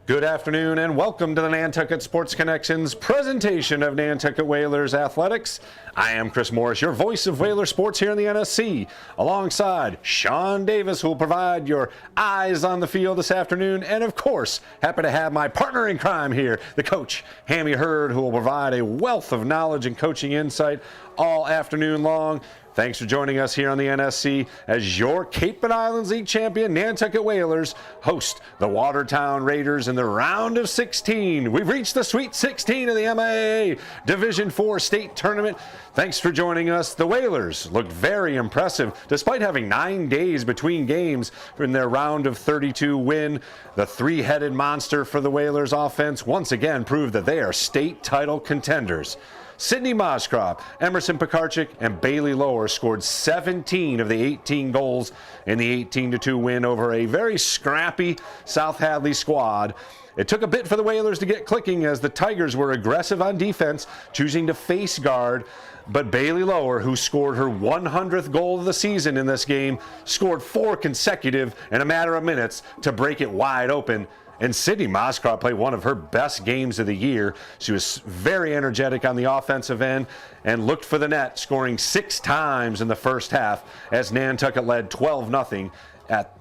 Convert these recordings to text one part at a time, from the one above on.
Good afternoon and welcome to the Nantucket Sports Connections presentation of Nantucket Whalers Athletics. I am Chris Morris, your voice of Whaler sports here in the NSC, alongside Sean Davis, who will provide your eyes on the field this afternoon, and of course, happy to have my partner in crime here, the coach, Hammy Hurd, who will provide a wealth of knowledge and coaching insight all afternoon long. Thanks for joining us here on the NSC as your Cape and Islands League champion Nantucket Whalers host the Watertown Raiders in the round of 16. We've reached the Sweet 16 of the MIAA Division IV State Tournament. Thanks for joining us. The Whalers looked very impressive despite having 9 days between games in their round of 32 win. The three-headed monster for the Whalers offense once again proved that they are state title contenders. Cydney Mosscrop, Emerson Pekarczyk, and Bailey Lower scored 17 of the 18 goals in the 18-2 win over a very scrappy South Hadley squad. It took a bit for the Whalers to get clicking as the Tigers were aggressive on defense, choosing to face guard. But Bailey Lower, who scored her 100th goal of the season in this game, scored 4 consecutive in a matter of minutes to break it wide open. And Cydney Mosscrop played one of her best games of the year. She was very energetic on the offensive end and looked for the net, scoring 6 times in the first half as Nantucket led 12-0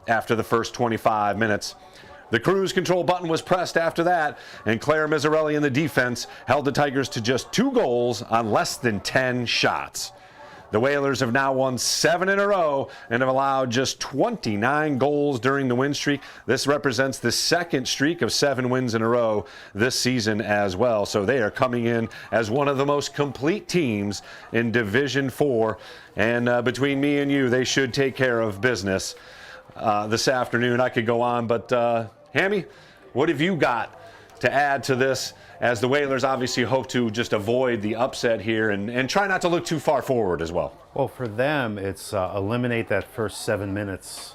after the first 25 minutes. The cruise control button was pressed after that, and Claire Mizzarelli in the defense held the Tigers to just 2 goals on less than 10 shots. The Whalers have now won 7 in a row and have allowed just 29 goals during the win streak. This represents the second streak of 7 wins in a row this season as well. So they are coming in as one of the most complete teams in Division IV. And between me and you, they should take care of business this afternoon. I could go on, but Hammy, what have you got to add to this, as the Whalers obviously hope to just avoid the upset here and try not to look too far forward as well? Well, for them, it's eliminate that first 7 minutes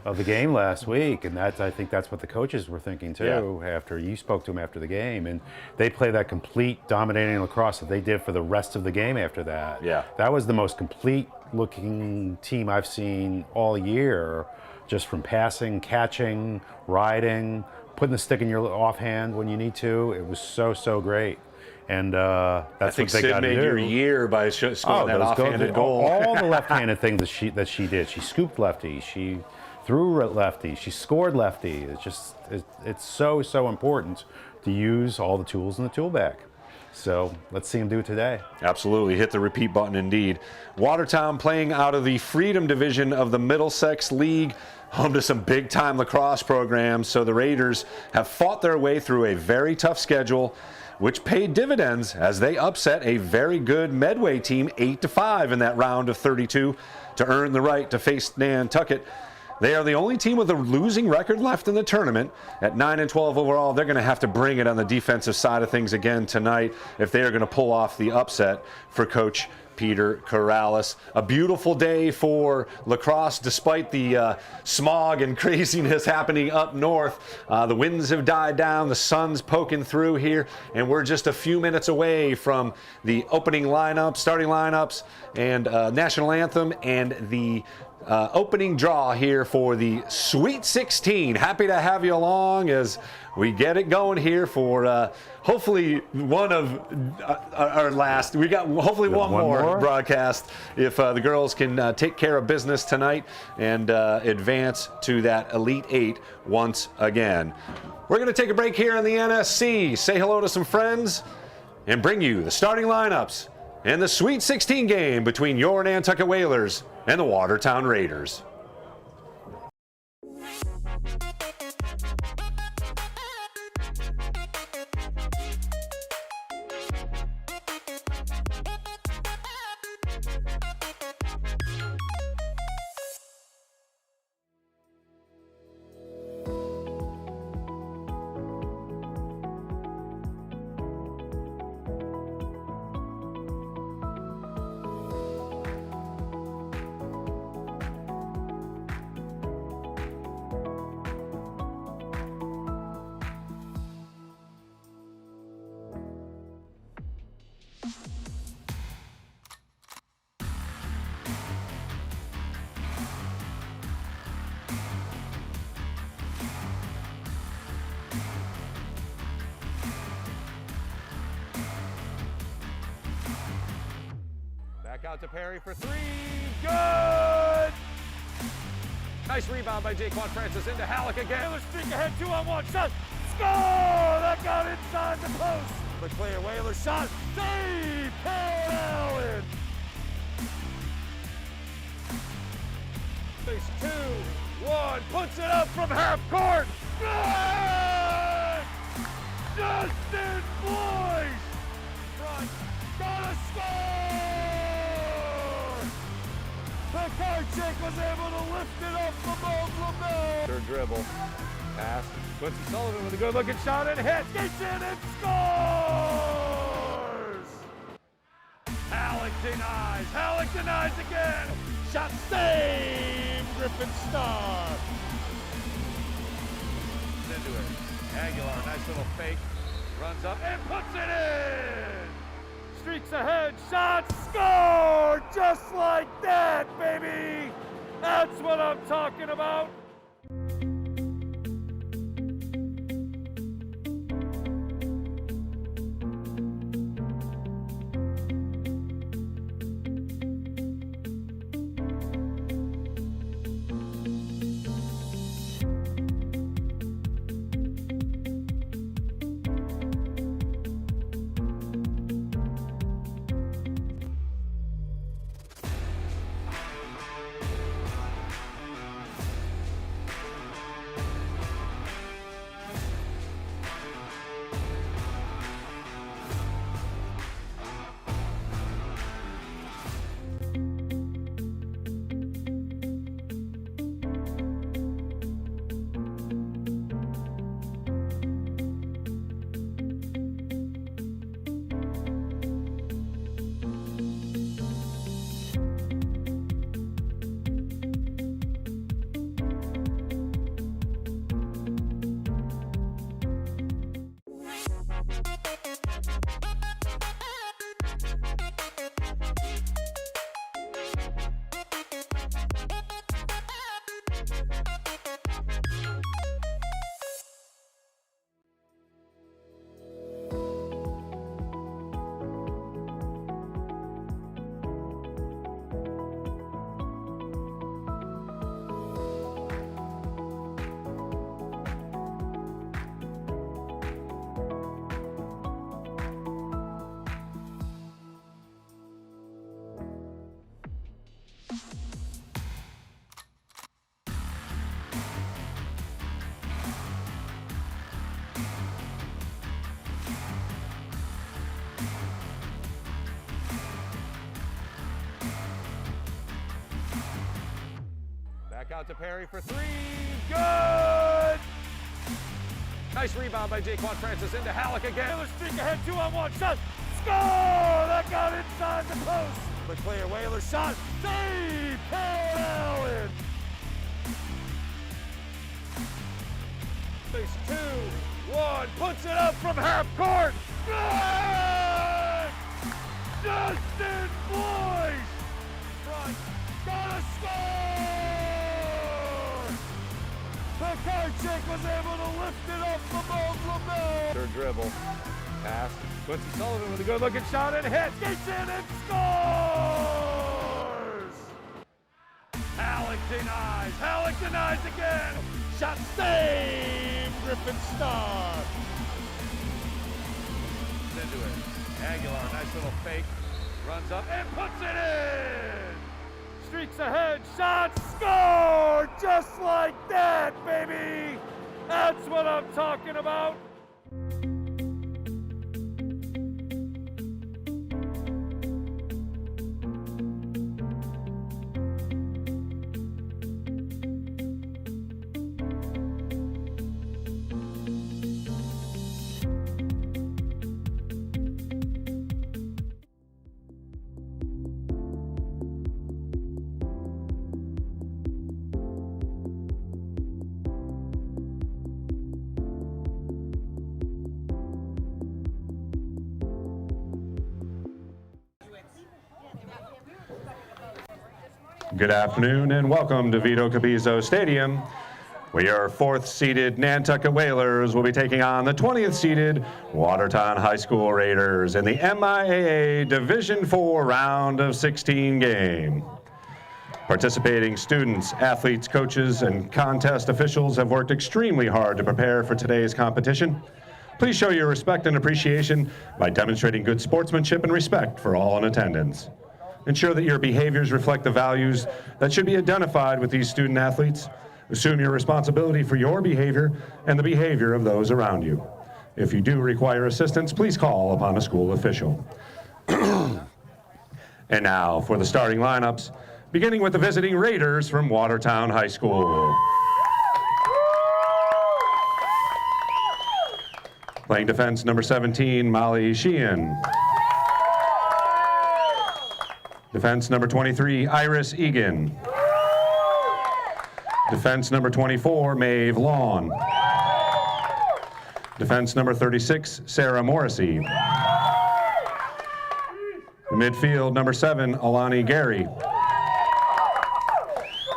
of the game last week, and I think that's what the coaches were thinking too. Yeah. After you spoke to them after the game, and they play that complete dominating lacrosse that they did for the rest of the game after that. Yeah, that was the most complete-looking team I've seen all year, just from passing, catching, riding, putting the stick in your offhand when you need to. It was so great. And that's what they got to do. I think Sid made your year by scoring that offhanded goal. All the left-handed things that she did. She scooped lefty. She threw lefty. She scored lefty. It's so important to use all the tools in the tool bag. So let's see him do it today. Absolutely. Hit the repeat button indeed. Watertown playing out of the Freedom Division of the Middlesex League, home to some big-time lacrosse programs. So the Raiders have fought their way through a very tough schedule, which paid dividends as they upset a very good Medway team 8-5 in that round of 32 to earn the right to face Nantucket. They are the only team with a losing record left in the tournament. At 9-12 overall, they're going to have to bring it on the defensive side of things again tonight if they are going to pull off the upset for Coach Peter Corrales. A beautiful day for lacrosse despite the smog and craziness happening up north. The winds have died down, the sun's poking through here, and we're just a few minutes away from the opening lineup, starting lineups, and national anthem, and the opening draw here for the Sweet 16. Happy to have you along as we get it going here for hopefully one of our last. We got hopefully one more broadcast if the girls can take care of business tonight and advance to that Elite 8 once again. We're going to take a break here on the NSC, say hello to some friends, and bring you the starting lineups in the Sweet 16 game between your Nantucket Whalers and the Watertown Raiders. Back out to Perry for three. Good! Nice rebound by Jaquan Francis into Halleck again. Whalers streak ahead, 2-on-1 shot. Score! That got inside the post. The clear Whaler shot. Save! Paul Allen! Face 2-1. Puts it up from half court. Good! Justin Boyce! Front. Gotta score! The card check was able to lift it up above LaBelle. Third dribble. Pass. Quincy Sullivan with a good looking shot and hit. Gets in and scores! Halleck denies. Halleck denies again. Shot saved. Griffin Star. Into it. Aguilar, nice little fake. Runs up and puts it in. Streaks ahead, shot, score! Just like that, baby! That's what I'm talking about. Back out to Perry for three. Good! Nice rebound by Jaquan Francis into Halleck again. Whalers streak ahead, 2-on-1 shot. Score! That got inside the post. The clear Whaler shot. Save! Paul Allen! Face 2-1. Puts it up from half court. Good! Justin Boyce! Front. Gotta score! The card check was able to lift it up above LaBelle. Third dribble. Pass. Quincy Sullivan with a good looking shot and hit. Gets in and scores! Halleck denies. Halleck denies again. Shot saved. Griffin Star. Into it. Aguilar, nice little fake. Runs up and puts it in! Streaks ahead, shot, score! Just like that, baby! That's what I'm talking about! Good afternoon and welcome to Vito Capizzo Stadium, where your 4th-seeded Nantucket Whalers will be taking on the 20th-seeded Watertown High School Raiders in the MIAA Division IV Round of 16 game. Participating students, athletes, coaches, and contest officials have worked extremely hard to prepare for today's competition. Please show your respect and appreciation by demonstrating good sportsmanship and respect for all in attendance. Ensure that your behaviors reflect the values that should be identified with these student athletes. Assume your responsibility for your behavior and the behavior of those around you. If you do require assistance, please call upon a school official. And now for the starting lineups, beginning with the visiting Raiders from Watertown High School. Playing defense, number 17, Molly Sheehan. Defense number 23, Iris Egan. Defense number 24, Maeve Lawn. Defense number 36, Sarah Morrissey. Midfield number 7, Alani Gary.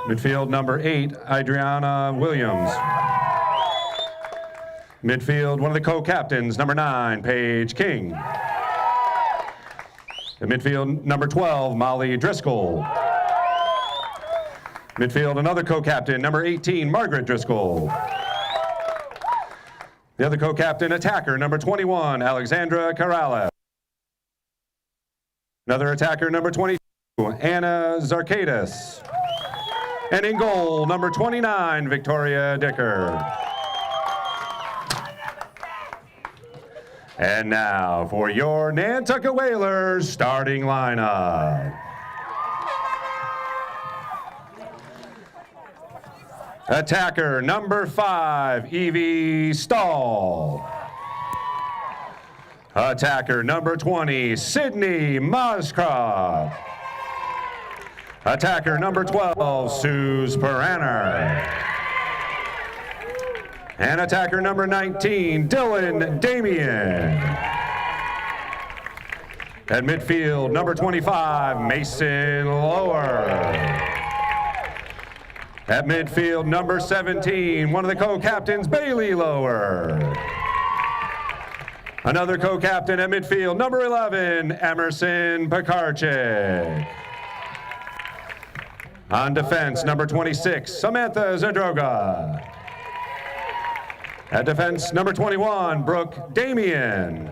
Midfield number 8, Adriana Williams. Midfield, one of the co-captains, number 9, Paige King. The midfield, number 12, Molly Driscoll. Midfield, another co-captain, number 18, Margaret Driscoll. The other co-captain, attacker, number 21, Alexandra Corrales. Another attacker, number 22, Anna Zarkadis. And in goal, number 29, Victoria Dicker. And now for your Nantucket Whalers starting lineup. Attacker number 5, Evie Stahl. Attacker number 20, Cydney Mosscrop. Attacker number 12, Suze Peranner. And attacker number 19, Dylan Damien. At midfield, number 25, Mason Lower. At midfield, number 17, one of the co-captains, Bailey Lower. Another co-captain at midfield, number 11, Emerson Pekarczyk. On defense, number 26, Samantha Zadroga. At defense, number 21, Brooke Damien.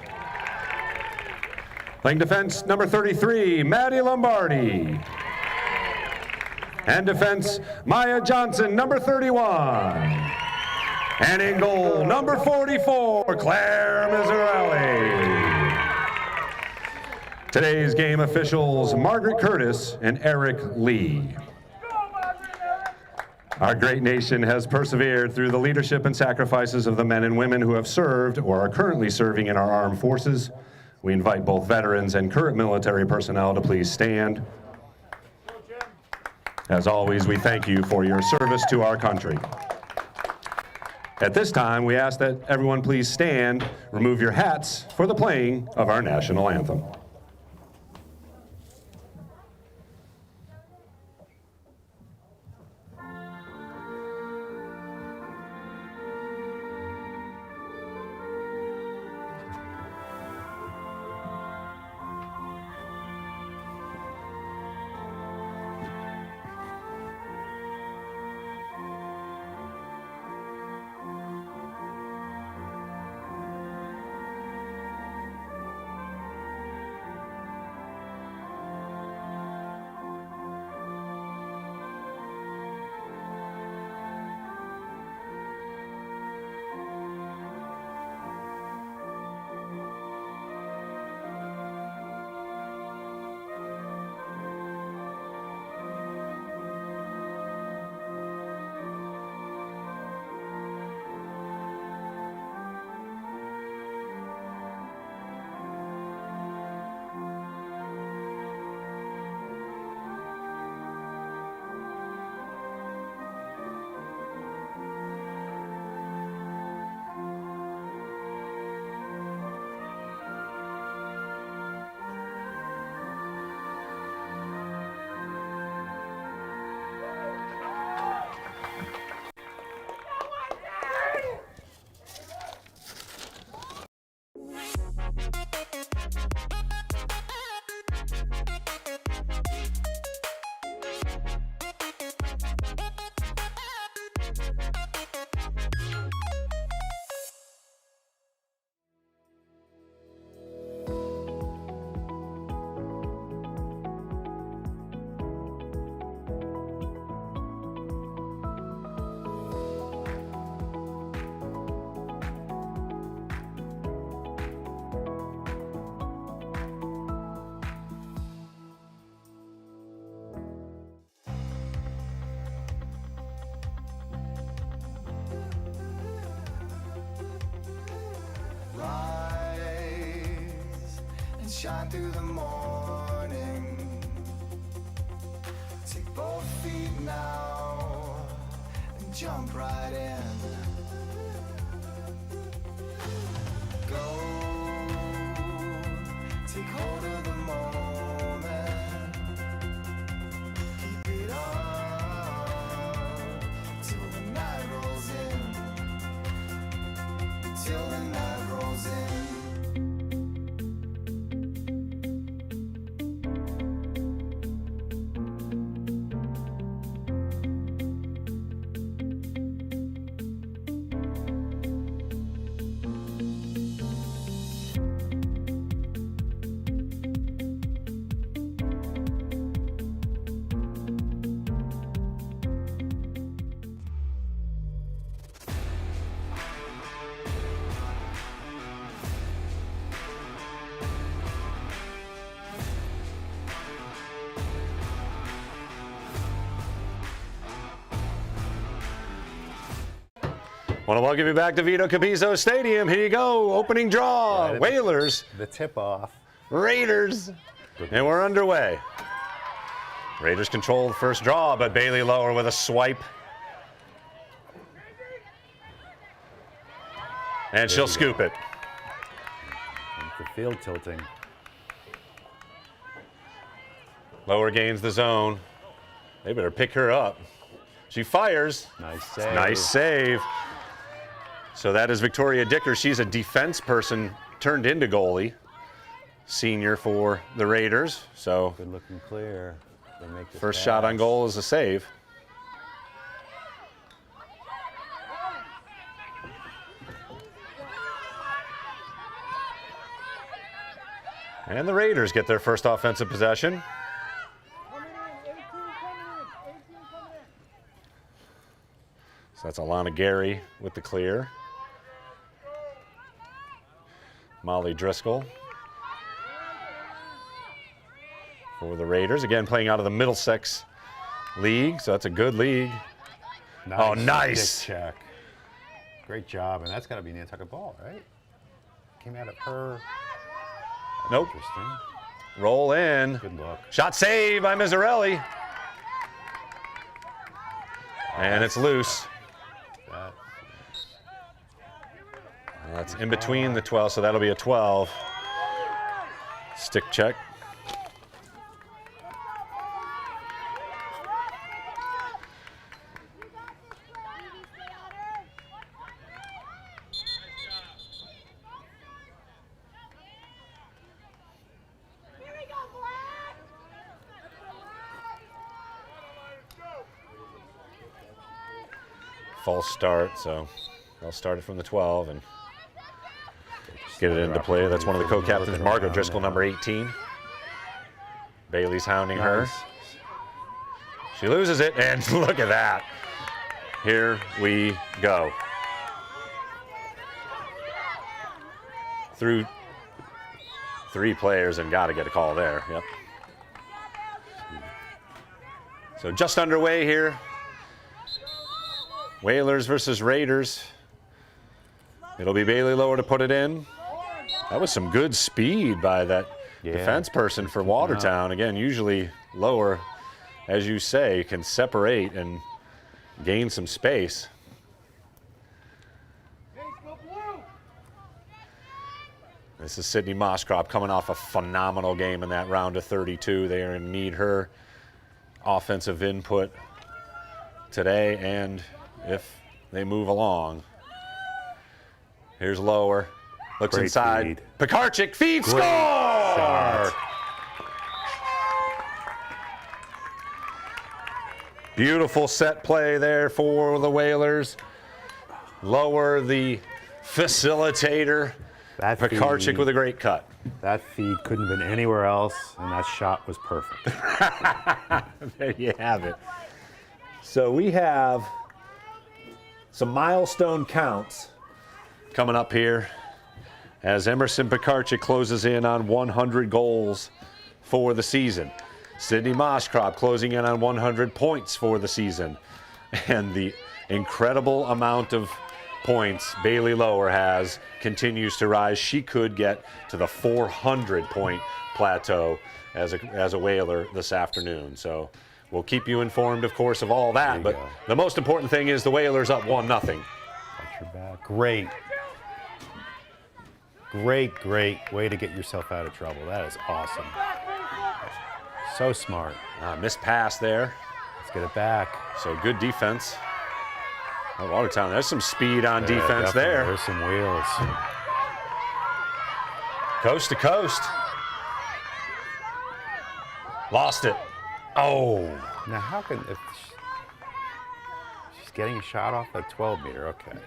Playing defense, number 33, Maddie Lombardi. And defense, Maya Johnson, number 31. And in goal, number 44, Claire Miserelli. Today's game officials, Margaret Curtis and Eric Lee. Our great nation has persevered through the leadership and sacrifices of the men and women who have served or are currently serving in our armed forces. We invite both veterans and current military personnel to please stand. As always, we thank you for your service to our country. At this time, we ask that everyone please stand, remove your hats for the playing of our national anthem. right through the morning. Take both feet now and jump right in. Go, take hold of the moment. Keep it up till the night rolls in. Till the night rolls in. Want to welcome you back to Vito Capizzo Stadium. Here you go, opening draw. Right, Whalers, The tip-off. Raiders, and we're underway. Raiders control the first draw, but Bailey lower with a swipe. And she'll scoop it. The field tilting. Lower gains the zone. They better pick her up. She fires. Nice save. Nice save. So that is Victoria Dicker. She's a defense person turned into goalie. Senior for the Raiders. So Good looking clear. They make this first shot on pass. goal is a save. And the Raiders get their first offensive possession. So that's Alana Gary with the clear. Molly Driscoll for the Raiders. Again, playing out of the Middlesex League, so that's a good league. Oh, nice. Stick check. Great job, and that's got to be Nantucket ball, right? Came out of her. That's Nope. Interesting. Roll in. Good look. Shot saved by Mizzarelli. And it's loose. That, That's in between the 12, so that'll be a 12. Stick check. False start, so they'll start it from the 12 and get it into play. That's one of the co-captains, Margot Driscoll, number 18. Bailey's hounding her. Nice. She loses it, and look at that. Here we go. Through 3 players and got to get a call there. Yep. So just underway here. Whalers versus Raiders. It'll be Bailey Lower to put it in. That was some good speed by that defense person for Watertown. Again, usually Lower, as you say, can separate and gain some space. This is Cydney Mosscrop coming off a phenomenal game in that round of 32. They are going to need her offensive input today and if they move along. Here's Lower. Looks Great inside. feed. Pekarczyk feed Great score! shot. Beautiful set play there for the Whalers. Lower, the facilitator. That Pekarczyk feed, with a great cut. that feed couldn't have been anywhere else, and that shot was perfect. There you have it. So we have some milestone counts coming up here as Emerson Pekarczyk closes in on 100 goals for the season. Cydney Mosscrop closing in on 100 points for the season. And the incredible amount of points Bailey Lower has continues to rise. She could get to the 400-point plateau as a Whaler this afternoon. So we'll keep you informed, of course, of all that. But the most important thing is the Whalers up 1-0. Watch your back. Great. Great way to get yourself out of trouble. That is awesome. So smart. Missed pass there. Let's get it back. So good defense. Oh, Watertown, there's some speed on defense definitely. there. There's some wheels. Coast to coast. Lost it. Oh. Now how can, if she's getting a shot off a 12-meter, okay.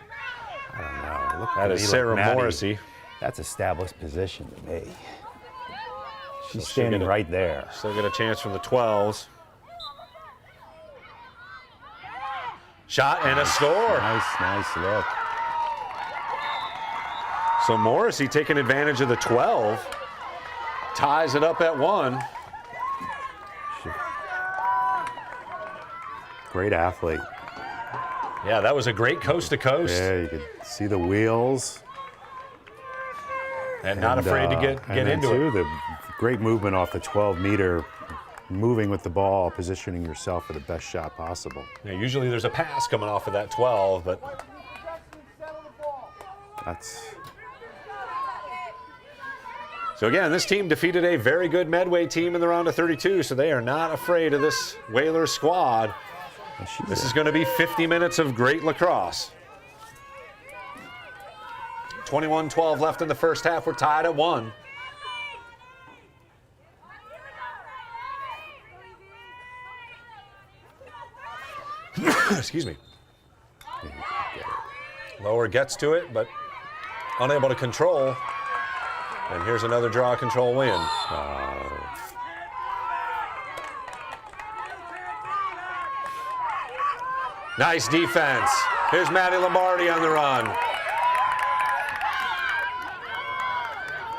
I don't know. Look, That is Sarah Morrissey. That's established position to me. She's So standing right there. Still get a chance from the 12s. Shot and a score. Nice look. So Morrissey taking advantage of the 12. Ties it up at 1. Great athlete. Yeah, that was a great coast to coast. Yeah, you could see the wheels. And not afraid to get into it. The great movement off the 12-meter, moving with the ball, positioning yourself for the best shot possible. Yeah, usually there's a pass coming off of that 12, but That's... So again, this team defeated a very good Medway team in the round of 32, so they are not afraid of this Whalers squad. This is going to be 50 minutes of great lacrosse. 21-12 left in the first half. We're tied at 1. Excuse me. Lower gets to it, but unable to control. And here's another draw control win. Nice defense. Here's Maddie Lombardi on the run.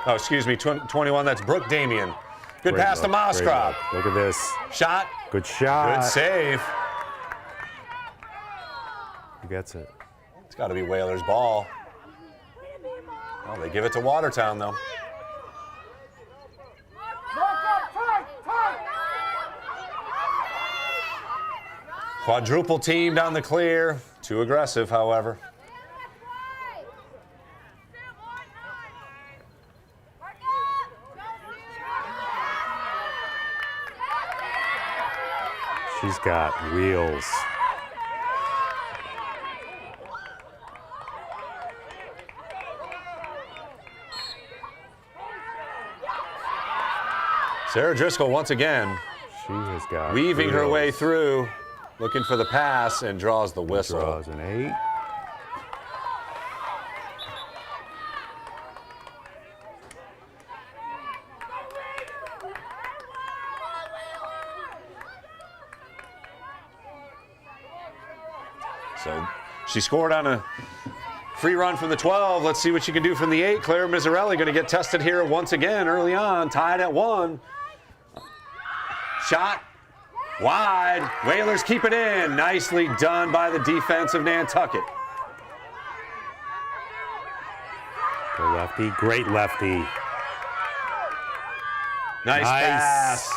Oh, excuse me, 21, that's Brooke Damien. Good pass to Mosscrop. Look at this. Shot. Good shot. Good save. He gets it. It's got to be Whalers' ball. Oh, they give it to Watertown, though. Quadruple team down the clear. Too aggressive, however. She's got wheels. Sarah Driscoll once again She has got weaving her wheels. way through, looking for the pass, and draws the whistle. Draws an 8. So she scored on a free run from the 12. Let's see what she can do from the 8. Claire Mizzarelli going to get tested here once again early on, tied at 1. Shot wide. Whalers keep it in. Nicely done by the defense of Nantucket. Go lefty. Great lefty. Nice pass.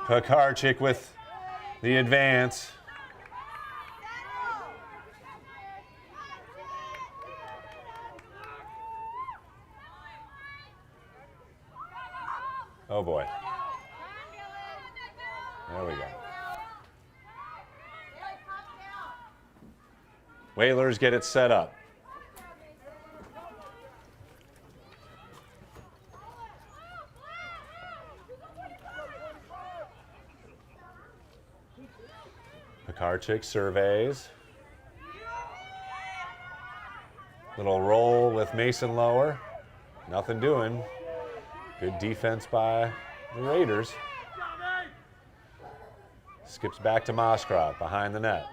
Pekarchik with the advance. Oh boy. There we go. Whalers get it set up. Pekarchik surveys. Little roll with Mason Lower. Nothing doing. Good defense by the Raiders. Skips back to Mosscrop behind the net.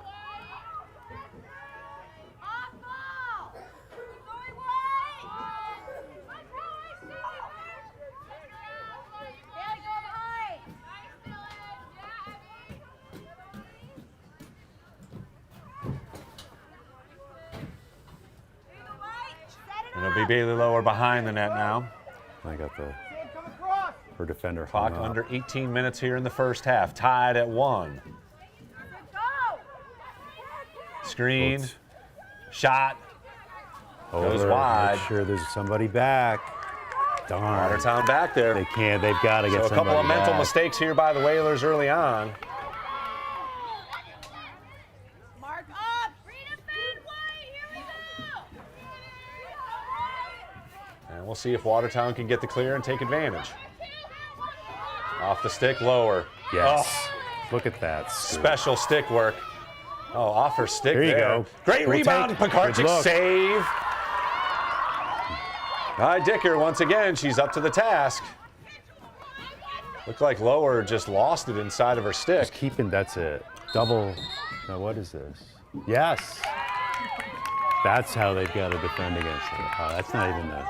It'll be Bailey Lower behind the net now. I got her defender. Clock hung up. under 18 minutes here in the first half. Tied at 1. Screen. Oops. Shot. Goes Over. wide. Make sure there's somebody back. Darn. Watertown back there. They can't. They've got to get So a somebody couple of mental back. mistakes here by the Whalers early on. Mark up! Rita Medway, here we go! And we'll see if Watertown can get the clear and take advantage. Off the stick, lower. Yes. Oh, Look at that. Scoop. special stick work. Oh, off her stick There you there. go. Great We'll rebound. take- good Pekarczyk look. save. Dicker once again. She's up to the task. Looked like Lower just lost it inside of her stick. Just keeping. That's it. Double. Now what is this? Yes. That's how they've got to defend against it. Oh, that's not even the.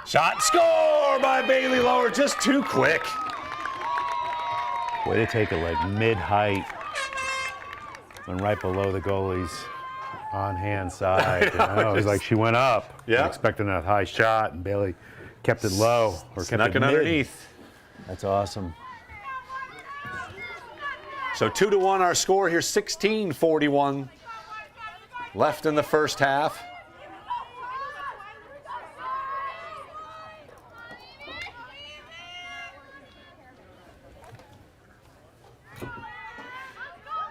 Shot score by Bailey Lower. Just too quick. Way to take it like mid-height. Went right below the goalie's on-hand side. You know? It was like she went up. Yeah. Expecting a high shot, and Bailey kept it low. Or kept Snuck it it mid. underneath. That's awesome. So 2-1 our score here. 16:41 left in the first half.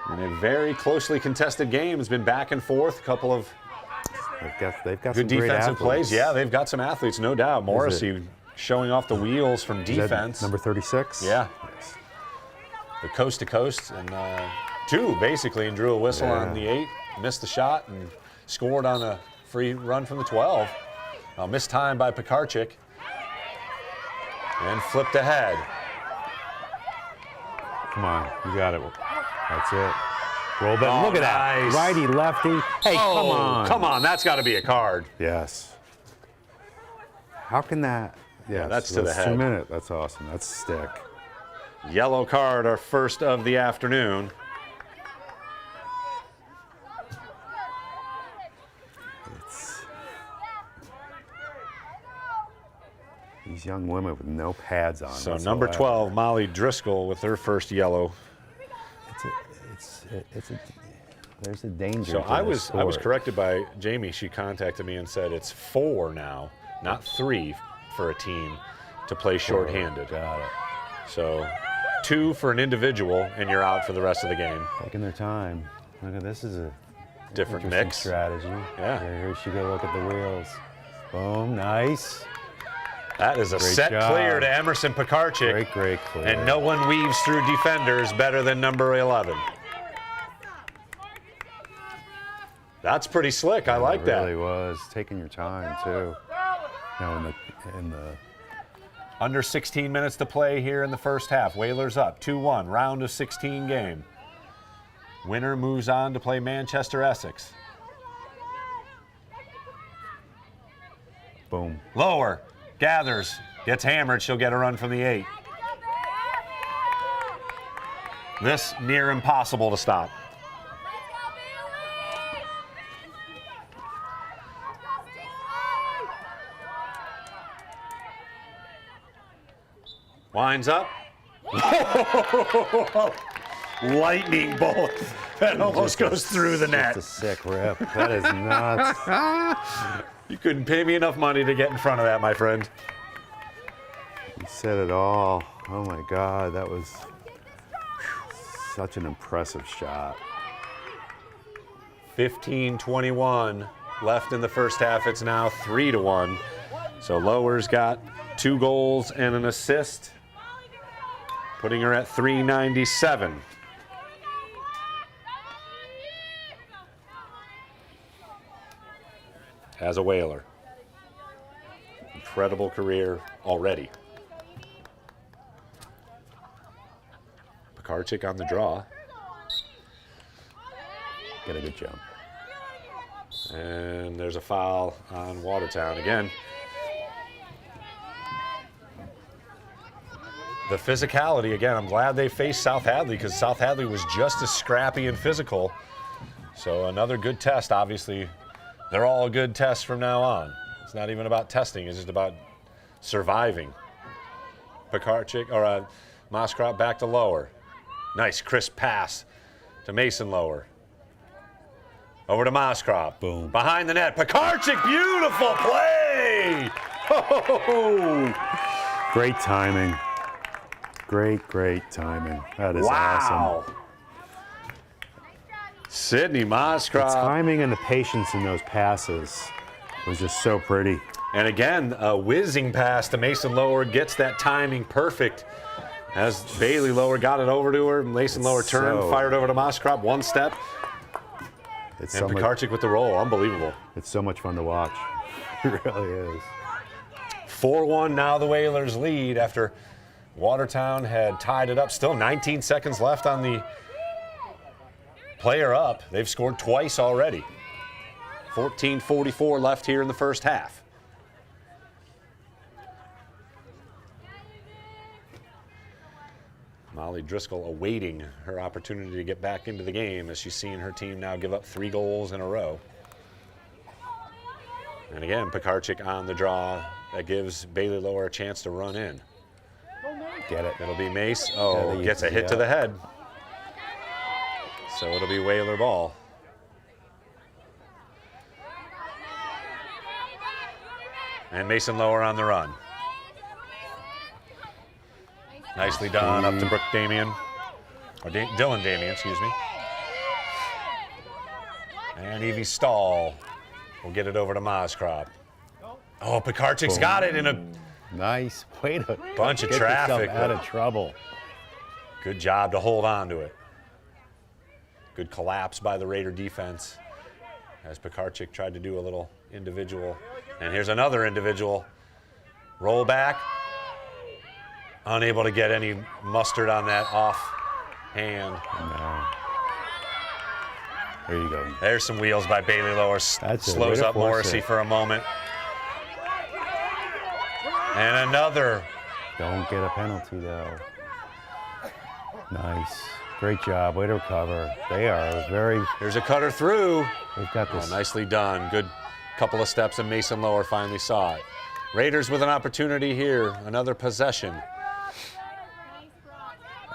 And a very closely contested game has been back and forth. A couple of They've got good some great defensive plays. athletes. Yeah, they've got some athletes, no doubt. Morrissey showing off the wheels from Is that defense. number 36? Yeah. Nice. The coast to coast, and two basically, and drew a whistle on the 8, missed the shot, and scored on a free run from the 12. Missed time by Pekarczyk, and flipped ahead. Come on, you got it. That's it. Roll back. Oh, Look at nice. that. Righty, lefty. Hey, come on. Come on, that's got to be a card. Yes. How can that? Yeah, that's to the head. 2 minutes. That's awesome. That's a stick. Yellow card, our first of the afternoon. These young women with no pads on. So whatsoever. number 12, Molly Driscoll, with her first yellow. There's a danger. So to I this was sport. corrected by Jamie. She contacted me and said it's 4 now, not 3 for a team to play shorthanded. Got it. So 2 for an individual, and you're out for the rest of the game. Taking their time. Look at this. Is a Different interesting mix. strategy. Yeah. Here she go. Look at the wheels. Boom. Nice. That is a Great set job. clear to Emerson Pekarczyk. Great clear. And no one weaves through defenders better than number 11. That's pretty slick. I like It that. really was. Taking your time, too. Now in the Under 16 minutes to play here in the first half. Whalers up 2-1, round of 16 game. Winner moves on to play Manchester Essex. boom. Lower, gathers, gets hammered. She'll get a run from the 8. This near impossible to stop. Winds up. Lightning bolt. That almost goes through the net. That's a sick rip. That is nuts. You couldn't pay me enough money to get in front of that, my friend. You said it all. Oh my God, that was such an impressive shot. 15-21 left in the first half. It's now 3-1. So Lower's got 2 goals and an assist, putting her at 397. As a Whaler. Incredible career already. Pekarczyk on the draw. Get a good jump. And there's a foul on Watertown again. The physicality, again, I'm glad they faced South Hadley because South Hadley was just as scrappy and physical. So another good test, obviously. They're all good tests from now on. It's not even about testing, it's just about surviving. Pekarczyk, or Mosscrop back to Lower. Nice crisp pass to Mason Lower. Over to Mosscrop. Boom. Behind the net. Pekarczyk, beautiful play! Oh! Great timing. Great timing. That is Wow. awesome. Cydney The Mosscrop. timing and the patience in those passes was just so pretty. And again, a whizzing pass to Mason Lower gets that timing perfect. As Bailey Lower got it over to her, Mason Lower turned, fired over to Mosscrop, one step, It's and so much, Pekarczyk with the roll. Unbelievable. it's so much fun to watch. It really is. 4-1 now the Whalers lead after Watertown had tied it up. Still 19 seconds left on the player up. They've scored twice already. 14:44 left here in the first half. Molly Driscoll awaiting her opportunity to get back into the game as she's seen her team now give up 3 goals in a row. And again, Pekarczyk on the draw. That gives Bailey Lower a chance to run in. Get it. It'll be Mace. Oh, Yeah, gets a hit to the head. So it'll be Whaler ball. And Mason Lower on the run. Nicely done up to Brooke Damien. Or Dylan Damien, excuse me. And Evie Stahl will get it over to Mosscrop. Oh, Pekarczyk's got it in a Nice. Way to bunch of get traffic. yourself out of trouble. Good job to hold on to it. Good collapse by the Raider defense as Pekarczyk tried to do a little individual. And here's another individual. Roll back. Unable to get any mustard on that off hand. No. There you go. There's some wheels by Bailey Lower. That's it. Slows Way to up force Morrissey it. for a moment. And another. Don't get a penalty, though. Nice. Great job. Way to recover. They are very, Here's a cutter through. they've got Oh, this. nicely done. Good couple of steps, and Mason Lower finally saw it. Raiders with an opportunity here. Another possession.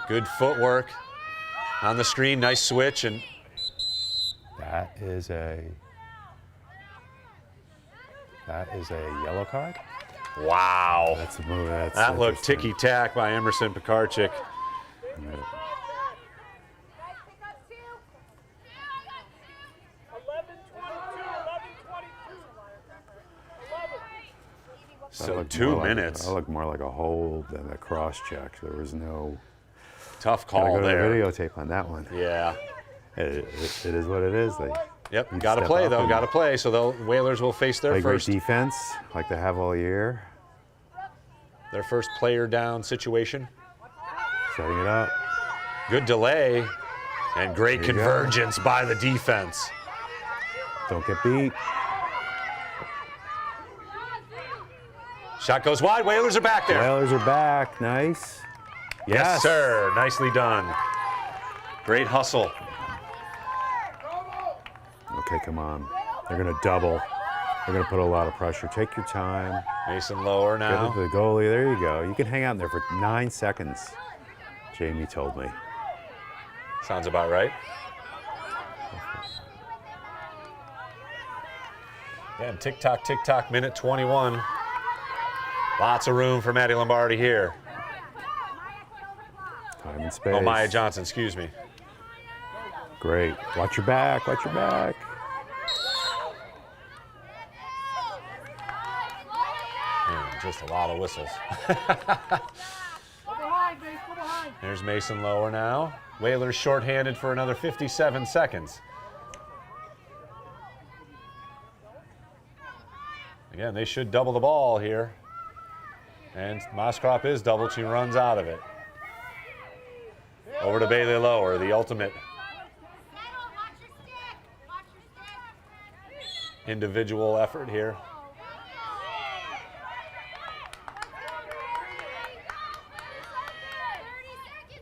Good footwork on the screen. Nice switch. And That is a yellow card? wow. That's a move. That's That looked interesting. ticky-tack by Emerson Pekarczyk. That So looked 2 more like- minutes. That looked more like a hold than a cross check. There was no. Tough Gotta call go to there. the videotape on that one. Yeah. It is what it is. They Yep. need to Got to step play, up though. and Got to play. So the Whalers will face their play great first defense like they have all year. player down situation. Setting it up. Good delay and great There you go. convergence by the defense. Don't get beat. Shot goes wide. Whalers are back there. Whalers are back. Nice. Yes, sir. Nicely done. Great hustle. Okay, come on. They're going to double. They're going to put a lot of pressure. Take your time. Mason Lower Get it now. to the goalie. There you go. You can hang out in there for 9 seconds. Jamie told me. Sounds about right. Yeah, tick tock, minute 21. Lots of room for Maddie Lombardi here. Time and space. Oh, Maya Johnson, excuse me. Great. Watch your back. Watch your back. Man, just a lot of whistles. There's Mason Lower now. Whalers shorthanded for another 57 seconds. Again, they should double the ball here. And Mosscrop is doubled. She runs out of it. Over to Bailey Lower, the ultimate. individual effort here.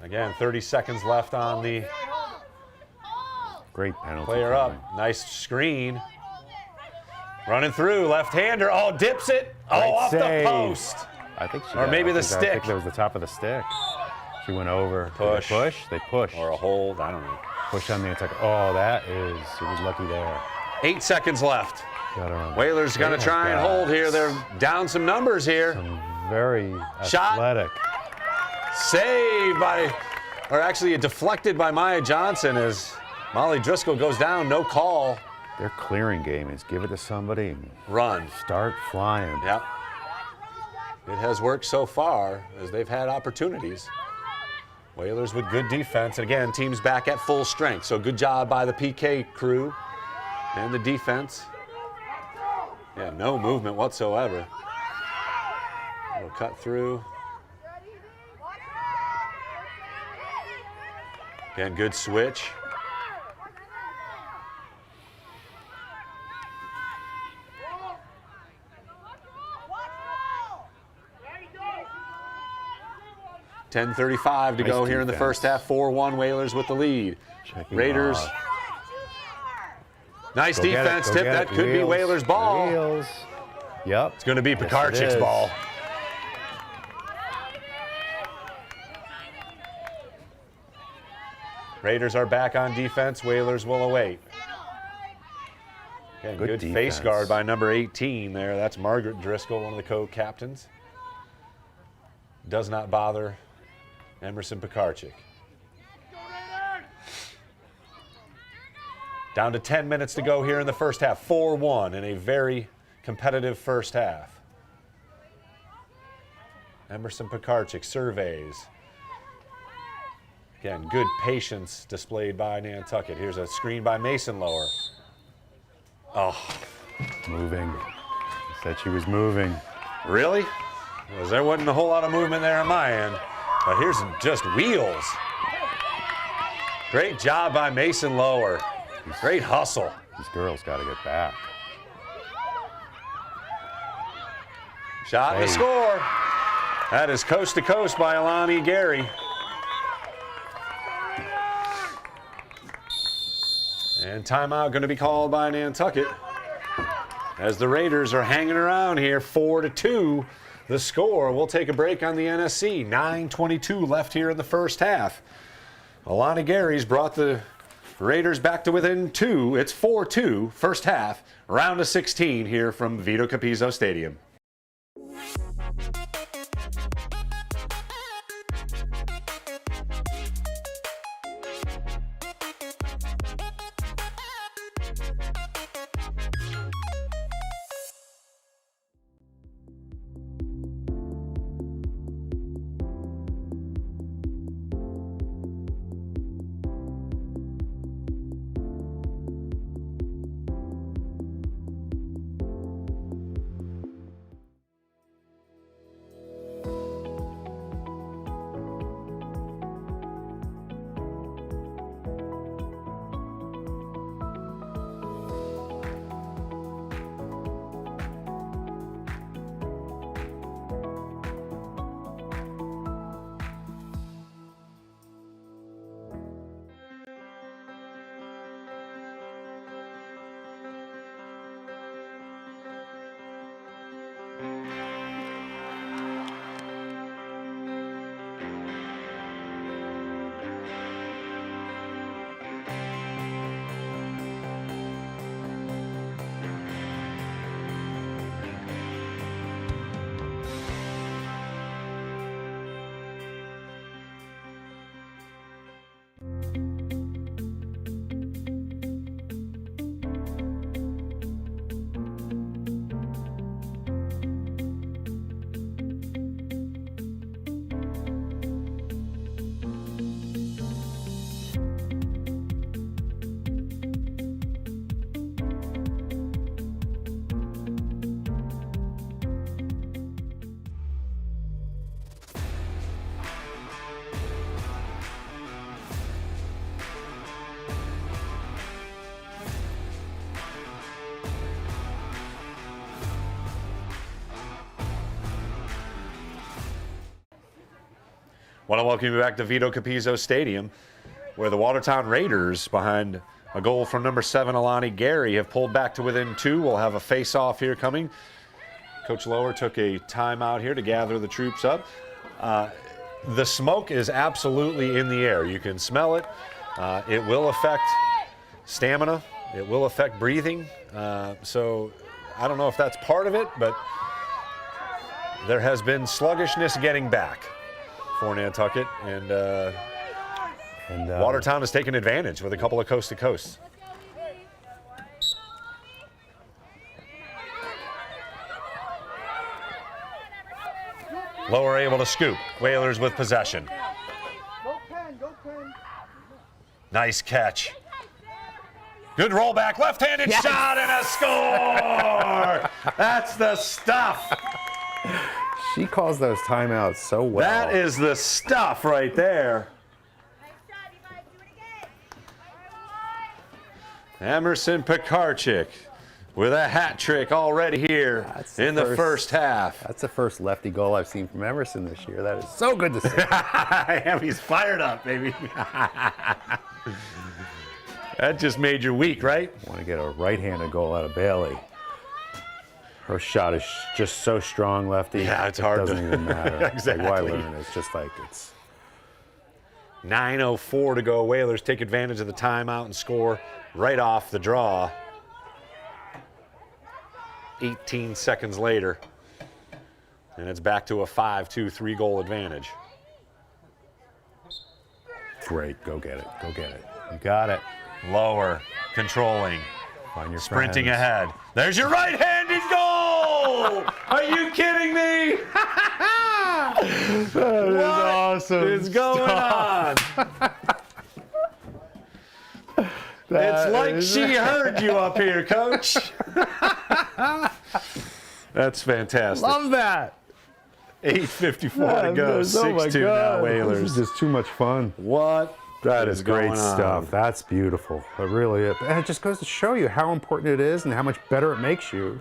Again, 30 seconds left on the Great penalty. player coming. up. Nice screen. Running through, left-hander. Oh, dips it. Great Oh, off save. the post. I think she Or got- maybe the I think stick. that was the top of the stick. She went over. Did Push. they push? They pushed. Or a hold, I don't know. Push on the attack. Oh, that is. She was lucky there. 8 seconds left. Got her on. Whalers going to They try have and hold got here. They're down some numbers here. some very Shot. athletic. Saved by, or actually deflected by Maya Johnson as Molly Driscoll goes down. No call. Their clearing game is give it to somebody and Run. start flying. Yep. It has worked so far as they've had opportunities. Whalers with good defense. And again, teams back at full strength. So good job by the PK crew and the defense. Yeah, no movement whatsoever. We'll cut through. Again, good switch. .10:35 to Nice go here in the defense. first half. 4-1 Whalers with the lead. Checking Raiders. off. Nice Go get it, defense go tip. get That it. could be Wheels, Whalers' ball. Wheels. Yep. It's going to be Yes, it Pekarchik's is. ball. Raiders are back on defense. Whalers will await. Again, Good good face defense. guard by number 18 there. That's Margaret Driscoll, one of the co-captains. Does not bother Emerson Pekarchik. Down to 10 minutes to go here in the first half. 4-1 in a very competitive first half. Emerson Pekarchik surveys. Again, good patience displayed by Nantucket. Here's a screen by Mason Lower. Oh, Moving. Said she was moving. really? Well, there wasn't a whole lot of movement there on my end. But here's just wheels. Great job by Mason Lower. Great hustle. These girls got to get back. Shot and a Save. score. That is coast to coast by Alani Gary. And timeout going to be called by Nantucket as the Raiders are hanging around here. 4-2 the score. We'll take a break on the NSC. 9:22 left here in the first half. Alani Gary's brought the Raiders back to within 2. It's 4-2 first half. Round of 16 here from Vito Capizzo Stadium. Want to welcome you back to Vito Capizzo Stadium, where the Watertown Raiders, behind a goal from number 7, Alani Gary, have pulled back to within 2. We'll have a face-off here coming. Coach Lower took a timeout here to gather the troops up. The smoke is absolutely in the air. You can smell it. It will affect stamina. It will affect breathing. So I don't know if that's part of it, but there has been sluggishness getting back for Nantucket, and Watertown has taken advantage with a couple of coast-to-coasts. Lower able to scoop. Whalers with possession. Nice catch. Good rollback, left-handed shot, and a score! That's the stuff. She calls those timeouts so well. That is the stuff right there. Emerson Pekarczyk with a hat trick already here in the first half. That's the first lefty goal I've seen from Emerson this year. That is so good to see. He's fired up, baby. That just made your week, right? Want to get a right-handed goal out of Bailey. Her shot is just so strong, lefty. Yeah, it's hard. It doesn't even matter. Exactly. Like, why learn it? It's just like it's 9:04 to go. Whalers take advantage of the timeout and score right off the draw. 18 seconds later, and it's back to a 5-2 3-goal advantage. great. Go get it. Go get it. You got it. Lower, controlling, Find your sprinting friends. ahead. There's your right-handed goal! Are you kidding me? That is awesome. Is going on? It's like she heard you up here, Coach. That's fantastic. Love that. 8:54 to go. Oh 6-2 now, Whalers. This is just too much fun. What? That is great going on? stuff. That's beautiful. It really is. And it just goes to show you how important it is and how much better it makes you.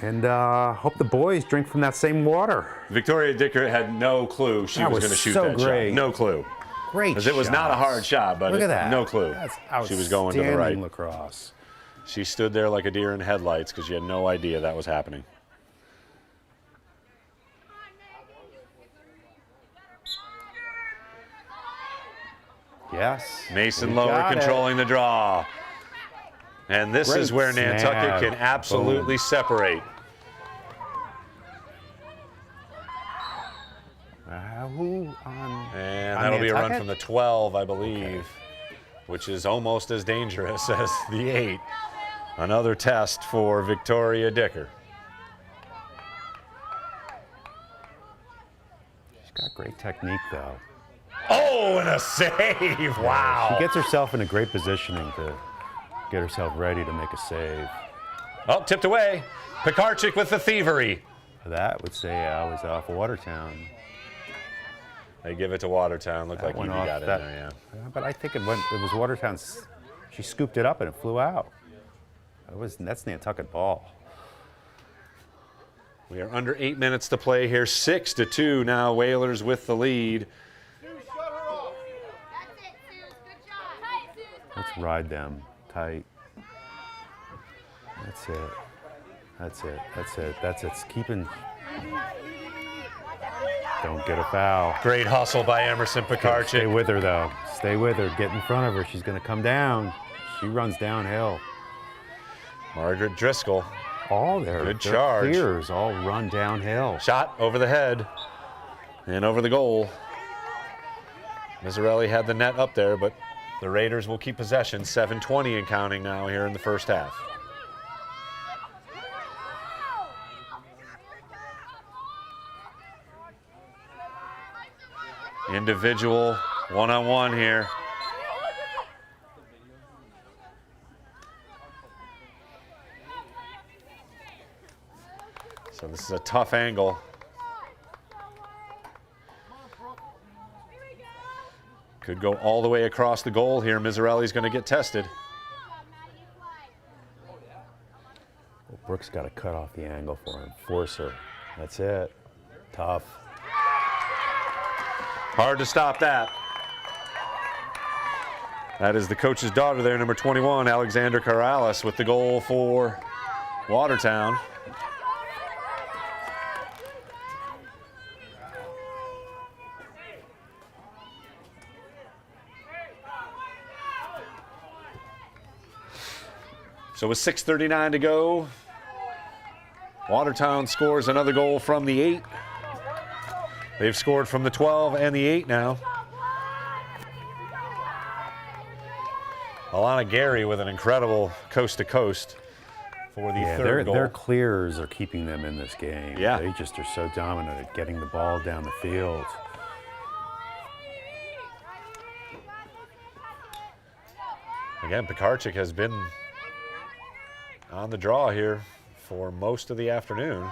And hope the boys drink from that same water. Victoria Dicker had no clue she was going to shoot so that great. shot. No clue. Great. Because it was not a hard shot, but Look at that. no clue. That's She was going to the right. outstanding lacrosse. She stood there like a deer in headlights because she had no idea that was happening. Yes. Mason we Lower got it. controlling the draw. And this Great is where Nantucket snag. can absolutely separate. Who on? And on that'll be a run Nantucket? from the 12, I believe, which is almost as dangerous as the 8. Another test for Victoria Dicker. She's got great technique, though. Oh, and a save! Wow. She gets herself in a great positioning to get herself ready to make a save. Oh, tipped away. Pekarczyk with the thievery. That would say I was off Watertown. They give it to Watertown. Looked like That went Evie off got that- in there, yeah. But I think it was Watertown's. She scooped it up and it flew out. That's Nantucket ball. We are under 8 minutes to play here. 6-2 now. Whalers with the lead. That's it, Suze. Good job. Tight, Suze. Let's ride them tight. That's it. That's it. That's it. That's it. It's keeping. Don't get a foul. Great hustle by Emerson Stay Pekarczyk. with her, though. Stay with her. Get in front of her. She's going to come down. She runs downhill. Margaret Driscoll. All their Good charge. clears all run downhill. Shot over the head and over the goal. Mizzarelli had the net up there, but the Raiders will keep possession. 7:20 and counting now here in the first half. Individual one-on-one here. So this is a tough angle. Could go all the way across the goal here. Mizzarelli's going to get tested. Brooks got to cut off the angle for him. Force her. That's it. Tough. Hard to stop that. That is the coach's daughter there, number 21, Alexander Corrales, with the goal for Watertown. So with 6:39 to go, Watertown scores another goal from the 8. They've scored from the 12 and the 8 now. Alana Gary with an incredible coast-to-coast for the third goal. Their clears are keeping them in this game. Yeah. They just are so dominant at getting the ball down the field. Again, Pekarczyk has been on the draw here for most of the afternoon.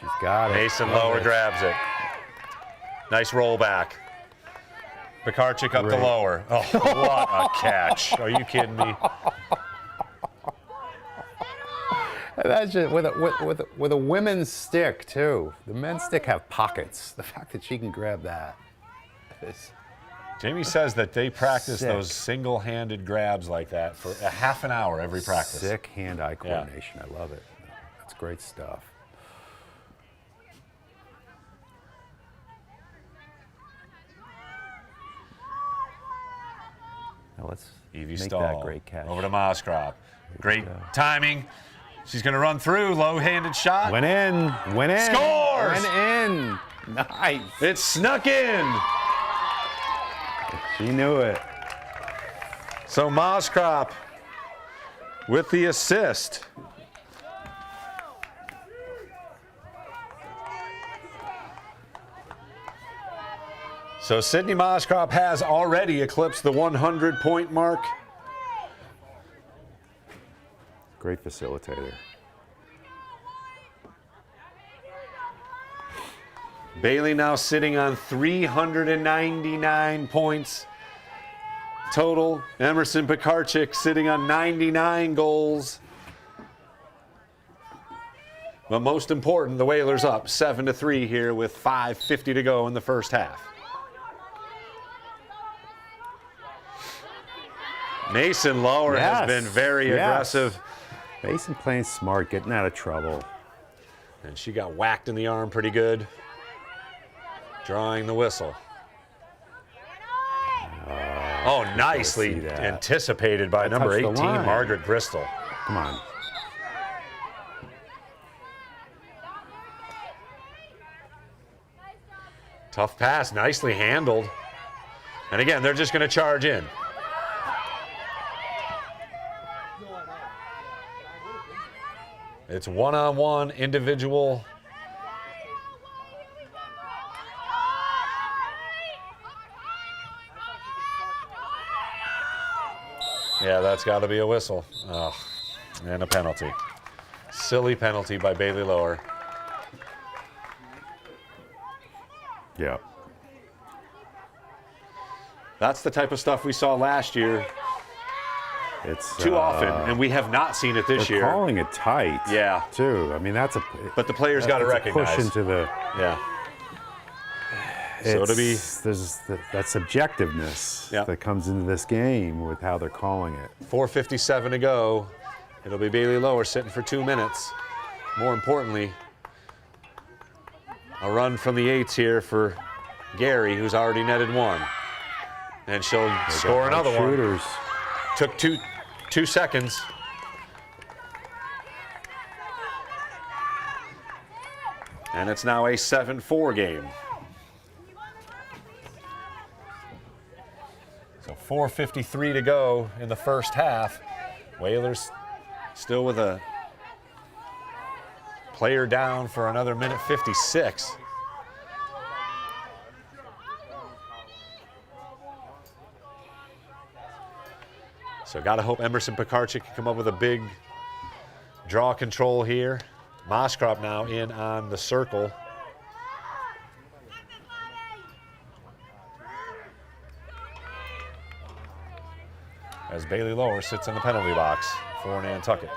She's got it. Mason Lower grabs it. Nice roll back. Pekarczyk up to Lower. Oh, what a catch. Are you kidding me? That's just with a women's stick too. The men's stick have pockets. The fact that she can grab that is Jamie says that they practice sick. those single-handed grabs like that for a half an hour every practice. Sick hand-eye coordination. I love it. That's great stuff. Now let's Evie make Stahl that great catch. over to Mosscrop. Great timing. She's going to run through. Low-handed shot. Went in. Went in. Scores! Went in. Nice. It snuck in. She knew it. So Mosscrop with the assist. So Cydney Mosscrop has already eclipsed the 100-point mark. Great facilitator. Bailey now sitting on 399 points total. Emerson Pekarczyk sitting on 99 goals. But most important, the Whalers up 7-3 here with 5:50 to go in the first half. Mason Lower has been very aggressive. Mason playing smart, getting out of trouble. And she got whacked in the arm pretty good. Drawing the whistle. Oh, nicely anticipated by number 18, Margaret Bristol. Come on. Tough pass, nicely handled. And again, they're just going to charge in. It's one-on-one individual. Yeah, that's got to be a whistle. Oh, and a penalty. Silly penalty by Bailey Lower. Yeah. That's the type of stuff we saw last year It's too often, and we have not seen it this year. Calling it tight. Yeah. Too. I mean, that's a. But the players got to recognize. Push into the. Yeah. So to be. There's that subjectiveness that comes into this game with how they're calling it. 4:57 to go. It'll be Bailey Lower sitting for 2 minutes. More importantly, a run from the 8s here for Gary, who's already netted one. And she'll score another one. Took two seconds. And it's now a 7-4 game. So 4:53 to go in the first half. Whalers still with a player down for another minute 56. So got to hope Emerson Pekarczyk can come up with a big draw control here. Mosscrop now in on the circle. As Bailey Lower sits in the penalty box for Nantucket.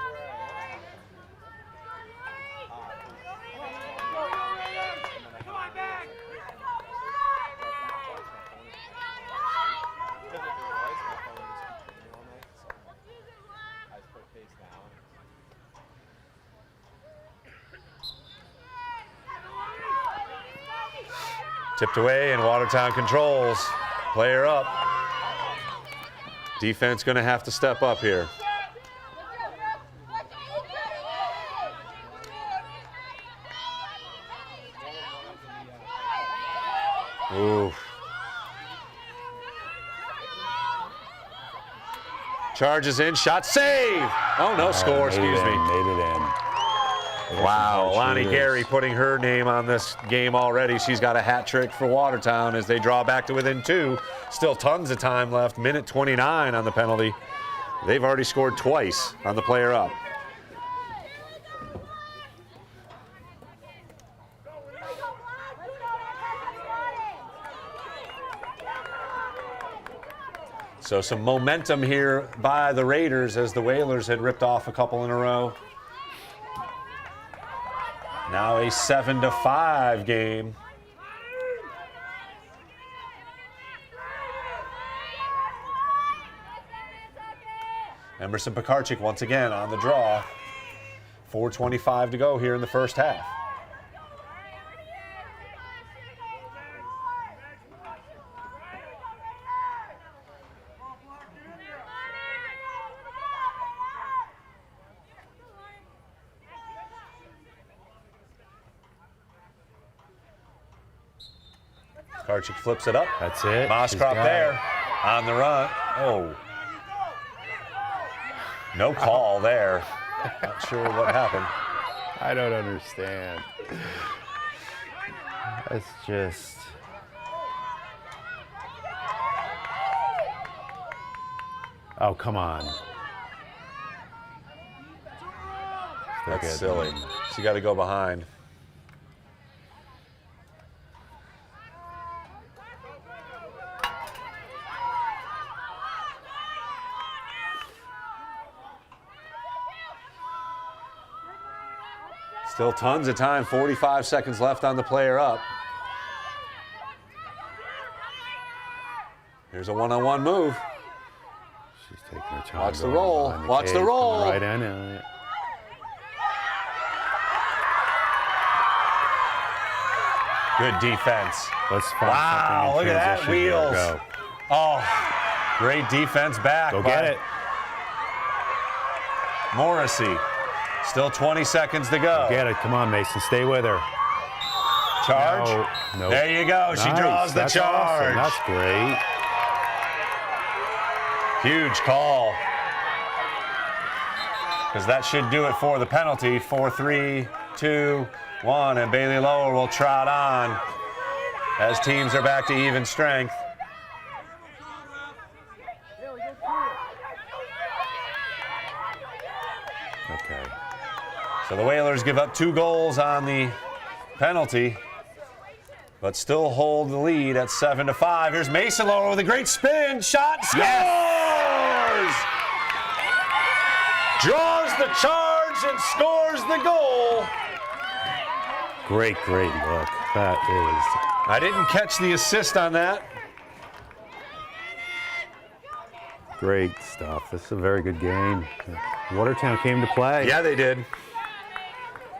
Tipped away and Watertown controls. Player up. Defense going to have to step up here. Ooh. Charges in, shot, save! Oh, no score, excuse me. Made it in. Wow, Lonnie Gary putting her name on this game already. She's got a hat trick for Watertown as they draw back to within 2. Still tons of time left, minute 29 on the penalty. They've already scored twice on the player up. So some momentum here by the Raiders as the Whalers had ripped off a couple in a row. Now a 7-5 game. Emerson Pekarczyk once again on the draw. 4:25 to go here in the first half. Pekarczyk flips it up. That's it. Mosscrop there on the run. Oh. No call there. Not sure what happened. I don't understand. That's just. Oh, come on. That's silly. She got to go behind. Still tons of time, 45 seconds left on the player up. Here's a one-on-one move. She's taking her time. Watch the roll. Watch the roll. Right in it. Good defense. Let's find Wow, look something in at that, transition here. wheels. Go. Oh, great defense back. Go by get it. Morrissey. Still 20 seconds to go. Get it. Come on, Mason. Stay with her. Charge. No. Nope. There you go. She Nice. draws the That's charge. awesome. That's great. Huge call. Because that should do it for the penalty. 4, 3, 2, 1. And Bailey Lower will trot on as teams are back to even strength. Okay. So the Whalers give up 2 goals on the penalty, but still hold the lead at 7-5. Here's Mason Lower with a great spin, shot, scores! Yes! Draws the charge and scores the goal. Great look. That is. I didn't catch the assist on that. Great stuff. This is a very good game. Watertown came to play. Yeah, they did.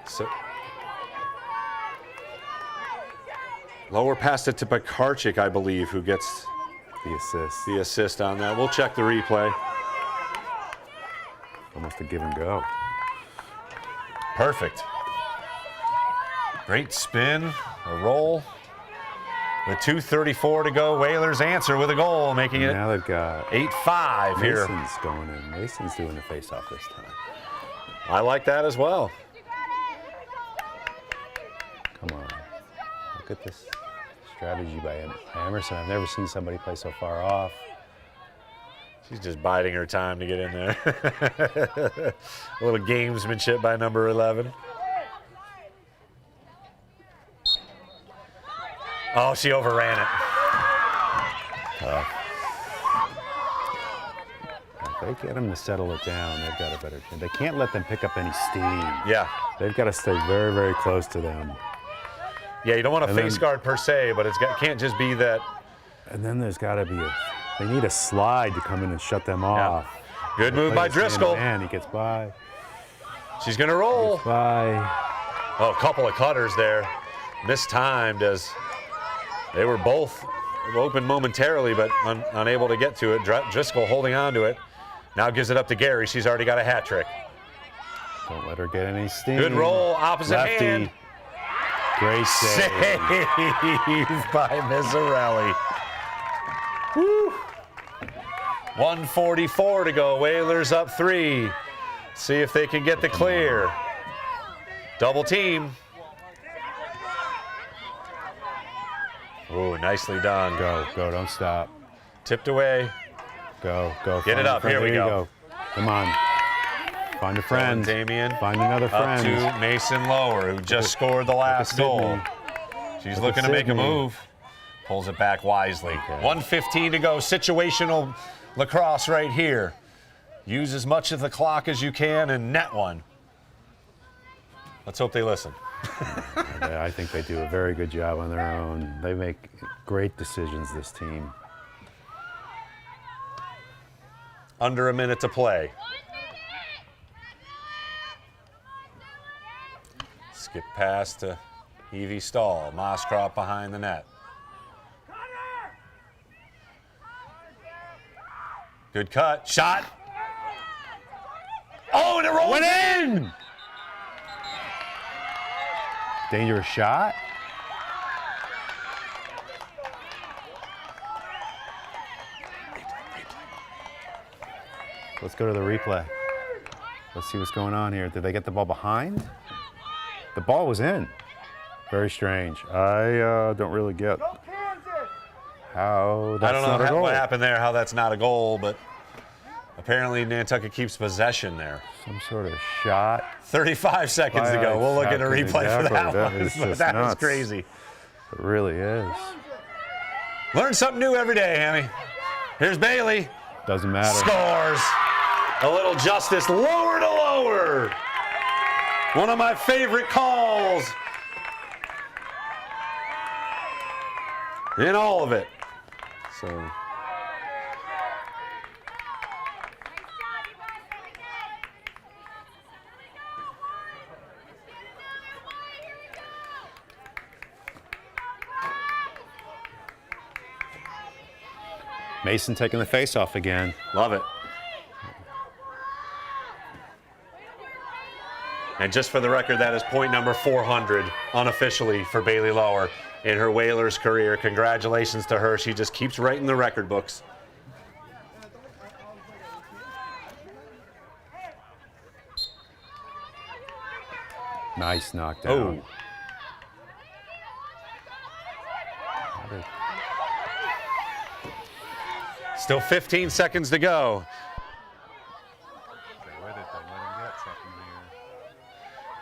So Lower passed it to Pekarczyk, I believe, who gets The assist. on that. We'll check the replay. Almost a give and go. Perfect. Great spin, a roll. With 2:34 to go, Whalers answer with a goal, making it Now they've got 8-5 here. Mason's going in. Mason's doing the face-off this time. I like that as well. Come on. Look at this strategy by Emerson. I've never seen somebody play so far off. She's just biding her time to get in there. A little gamesmanship by number 11. Oh, she overran it. If they get them to settle it down, they've got a better chance. They can't let them pick up any steam. Yeah. They've got to stay very, very close to them. Yeah, you don't want to And face then- guard per se, but it can't just be that. And then there's got to be they need a slide to come in and shut them off. Good move by Driscoll. Man, he gets by. She's going to roll. By. Oh, a couple of cutters there. Mistimed as They were both open momentarily, but unable to get to it. Driscoll holding on to it. Now gives it up to Gary. She's already got a hat trick. Don't let her get any steam. Good roll, opposite Lefty. hand. Great save. Save by Mizzarelli. Woo. 1:44 to go. Whalers up 3. See if they can get the clear. Double team. Ooh, nicely done. Go, don't stop. Tipped away. Go. Get it up. Here we you go. Come on. Find a friend. Damien. Find another Up friend. to Mason Lower, who just scored the last goal. She's Look looking at to make a Cydney. move. Pulls it back wisely. 1:15 to go. Situational lacrosse right here. Use as much of the clock as you can and net one. Let's hope they listen. I think they do a very good job on their own. They make great decisions, this team. Under a minute to play. Skip pass to Evie Stahl. Mosscrop behind the net. Good cut. Shot. Oh, and it rolled in! Dangerous shot. Let's go to the replay. Let's see what's going on here. Did they get the ball behind? The ball was in. Very strange. I don't really get how that's I don't not a know goal. what happened there, how that's not a goal, but apparently Nantucket keeps possession there. Some sort of shot. 35 seconds to go. We'll look at a replay for that That one. is But just that was nuts. crazy. It really is. Learn something new every day, Hammy. Here's Bailey. Doesn't matter. Scores. A little justice, lower to lower. One of my favorite calls in all of it. So. Mason taking the face off again. Love it. And just for the record, that is point number 400 unofficially for Bailey Lower in her Whalers career. Congratulations to her. She just keeps writing the record books. Nice knockdown. Oh. Still 15 seconds to go.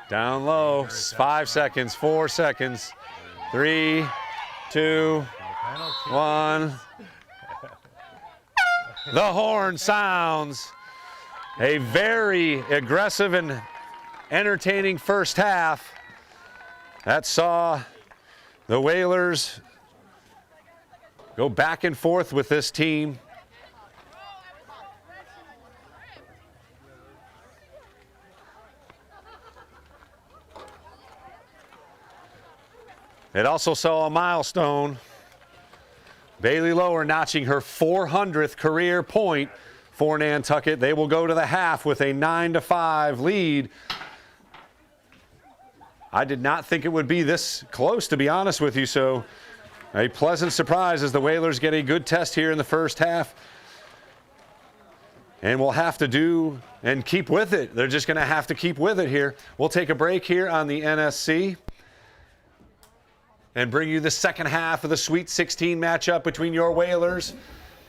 Down low, 5 seconds, 4 seconds, 3, 2, 1. The horn sounds. A very aggressive and entertaining first half. That saw the Whalers go back and forth with this team. It also saw a milestone. Bailey Lower notching her 400th career point for Nantucket. They will go to the half with a 9-5 lead. I did not think it would be this close, to be honest with you, so a pleasant surprise as the Whalers get a good test here in the first half. And we'll have to do and keep with it. They're just going to have to keep with it here. We'll take a break here on the NSC and bring you the second half of the Sweet 16 matchup between your Whalers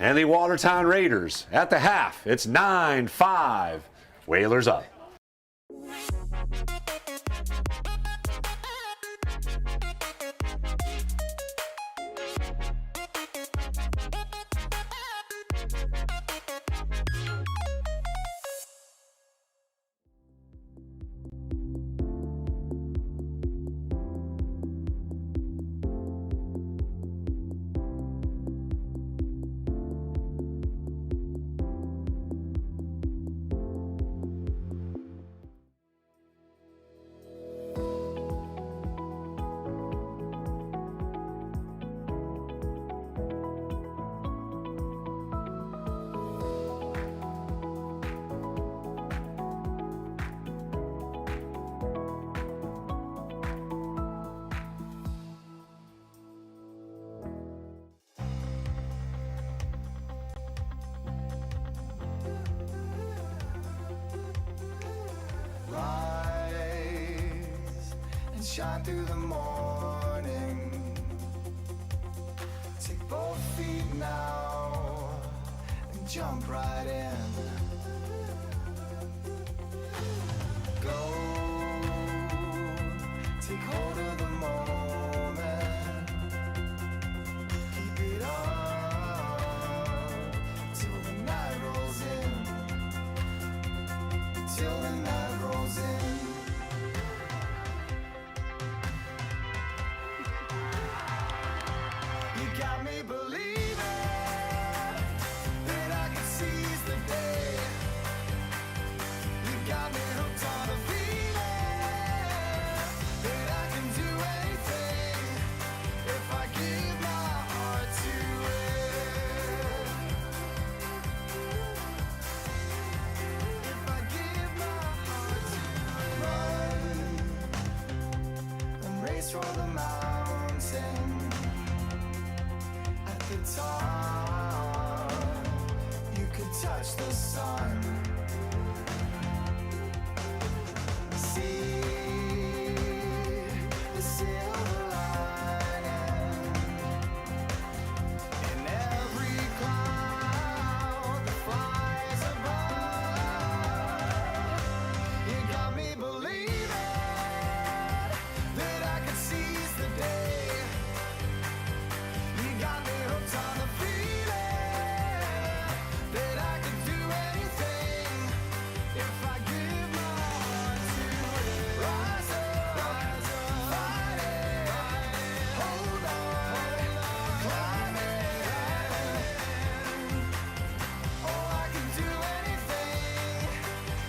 and the Watertown Raiders. At the half, it's 9-5. Whalers up. shine through the morning. Take both feet now and jump right in. Go, take hold of the moment. Keep it up till the night rolls in. Till the night rolls in. You got me believing that I can seize the day. You got me hooked on a feeling that I can do anything if I give my heart to it. If I give my heart to it. Run and race for the mountain. At the top, you could touch the sun. See the silver lining in every cloud that flies above. You got me believing that I could seize the day. You got me hooked on the feeling that I can do anything if I give my heart to it. Rise up, fight it, hold on, climb it. Oh, I can do anything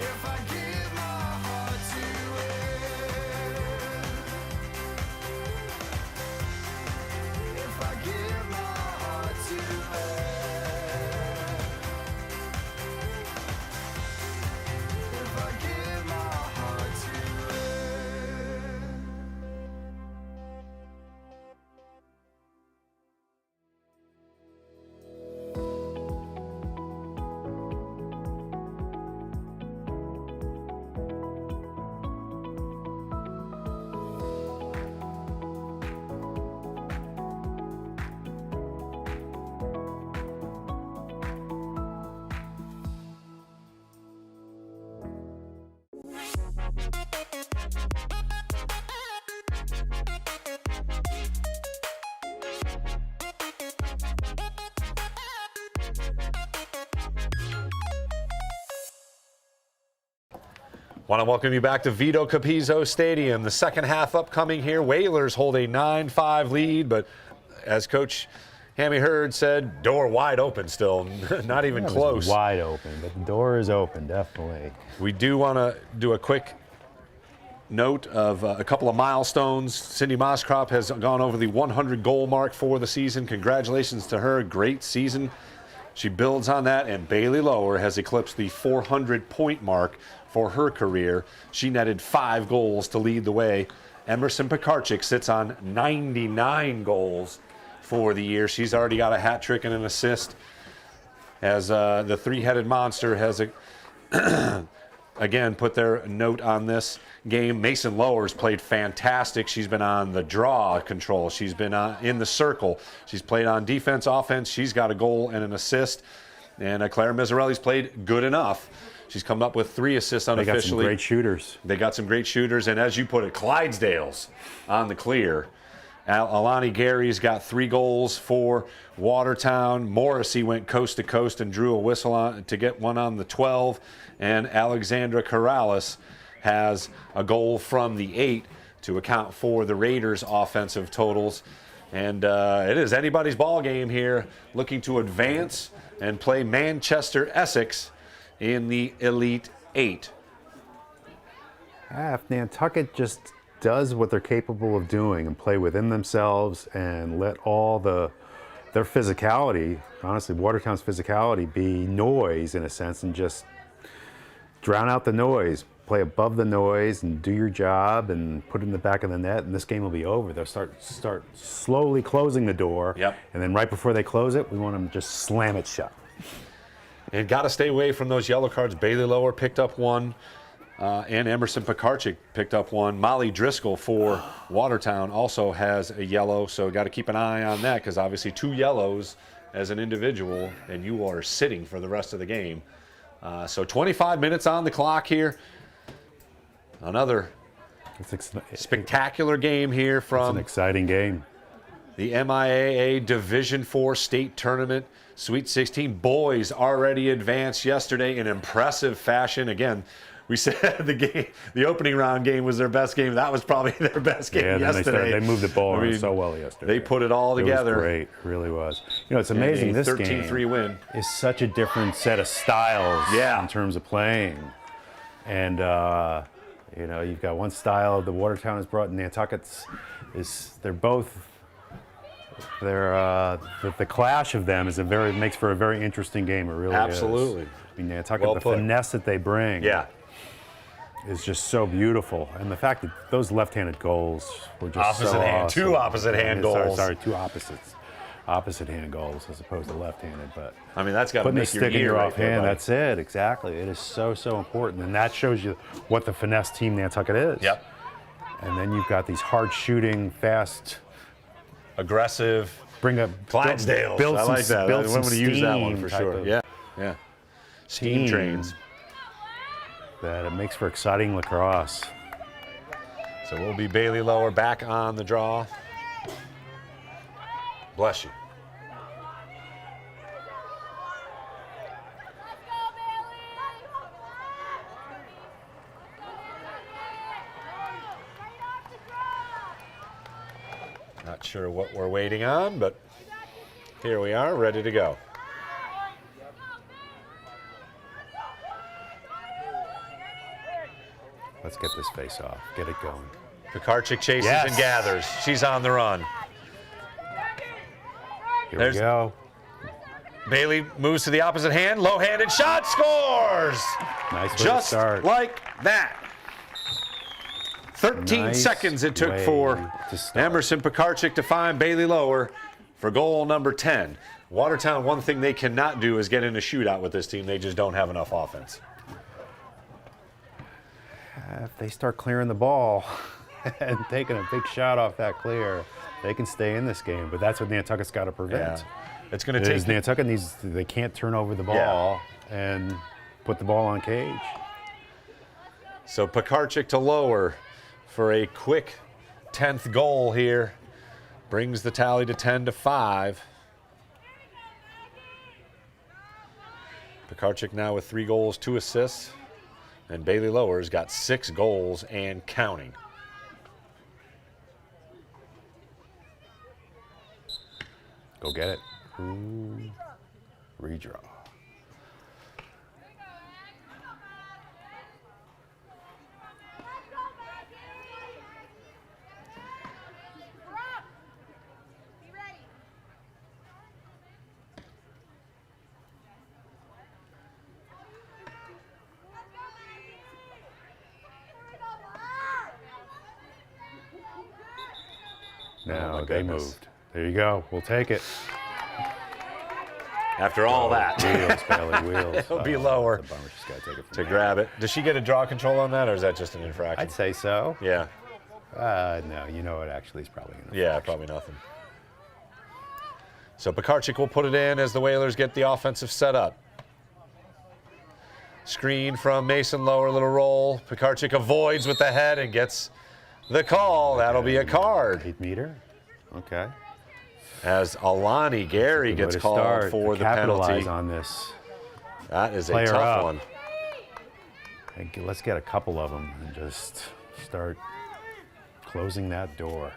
if I give my heart to it. If I give my heart to it. If I give my heart to it. Want to welcome you back to Vito Capizzo Stadium. The second half upcoming here. Whalers hold a 9-5 lead, but as Coach Hammy Hurd said, door wide open still, not even close. Wide open, but the door is open, definitely. We do want to do a quick note of a couple of milestones. Cindy Mosscrop has gone over the 100 goal mark for the season. Congratulations to her. Great season. She builds on that, and Bailey Lower has eclipsed the 400-point mark for her career. She netted 5 goals to lead the way. Emerson Pekarczyk sits on 99 goals for the year. She's already got a hat trick and an assist, as the three-headed monster has again put their note on this game. Mason Lowers played fantastic. She's been on the draw control. She's been in the circle. She's played on defense, offense. She's got a goal and an assist. And Claire Mizzarelli's played good enough. She's come up with 3 assists unofficially. They got some great shooters. They got some great shooters. And as you put it, Clydesdales on the clear. Alani Gary's got 3 goals for Watertown. Morrissey went coast to coast and drew a whistle on to get one on the 12. And Alexandra Corrales has a goal from the 8 to account for the Raiders' offensive totals. And it is anybody's ball game here, looking to advance and play Manchester Essex in the Elite 8. If Nantucket just does what they're capable of doing and play within themselves and let all their physicality, honestly, Watertown's physicality, be noise in a sense, and just drown out the noise, play above the noise and do your job and put it in the back of the net, and this game will be over. They'll start slowly closing the door. Yep. And then right before they close it, we want them to just slam it shut. And got to stay away from those yellow cards. Bailey Lower picked up one. And Emerson Pekarczyk picked up one. Molly Driscoll for Watertown also has a yellow, so got to keep an eye on that because obviously 2 yellows as an individual, and you are sitting for the rest of the game. So 25 minutes on the clock here. Another spectacular game here It's from an exciting game. the MIAA Division IV State Tournament Sweet 16. Boys already advanced yesterday in impressive fashion. Again, we said the opening round game was their best game. That was probably their best game yesterday. They moved the ball around so well yesterday. They put it all together. It was great. It really was. You know, it's amazing. And a This 13-3 game win. is such a different set of styles in terms of playing. And, you know, you've got one style the Watertown has brought, and Nantucket's they're both. The clash of them makes for a very interesting game. It really is. Absolutely. I mean, Nantucket, the finesse that they bring is just so beautiful. And the fact that those left-handed goals were just opposite so hand, awesome. 2 opposite hand goals. Sorry, 2 opposites. Opposite hand goals as opposed to left-handed. But I mean, that's got to putting the make your stick in year your right off there, hand, buddy. that's it. Exactly. It is so important. And that shows you what the finesse team Nantucket is. Yep. And then you've got these hard-shooting, fast, aggressive. Bring up Clydesdales. Build I some, like that. Build I'm some going to use that one steam for type sure. of Yeah. Steam trains. That it makes for exciting lacrosse. So we'll be Bailey Lower back on the draw. Bless you. Not sure what we're waiting on, but here we are, ready to go. Let's get this face off. Get it going. Pekarczyk chases and gathers. She's on the run. Here we go. Bailey moves to the opposite hand. Low-handed shot, scores! Nice way Just to start. like that. 13 Nice seconds it took way for to start. Emerson Pekarczyk to find Bailey Lower for goal number 10. Watertown, one thing they cannot do is get in a shootout with this team. They just don't have enough offense. If they start clearing the ball and taking a big shot off that clear, they can stay in this game. But that's what Nantucket's got to prevent. Yeah. It's going to take Nantucket they can't turn over the ball and put the ball on cage. So Pekarczyk to Lower for a quick 10th goal here. Brings the tally to 10-5. Pekarczyk now with 3 goals, 2 assists. And Bailey Lower's got 6 goals and counting. Go get it. Ooh. Redraw. Now they goodness. moved. There you go. We'll take it. After all that, Wheels, Bailey, wheels. It'll be Lower That's a bummer. She's got to take it from to there. grab it. Does she get a draw control on that, or is that just an infraction? I'd say so. Yeah. No, you know it actually is probably an Yeah, probably nothing. So Pekarczyk will put it in as the Whalers get the offensive set up. Screen from Mason Lower, little roll. Pekarczyk avoids with the head and gets the call. That'll be a card. 8 meter. Okay. As Alani Gary Good way gets to called start, for to the capitalize penalty. on this. That is a Play her tough up. one. And let's get a couple of them and just start closing that door.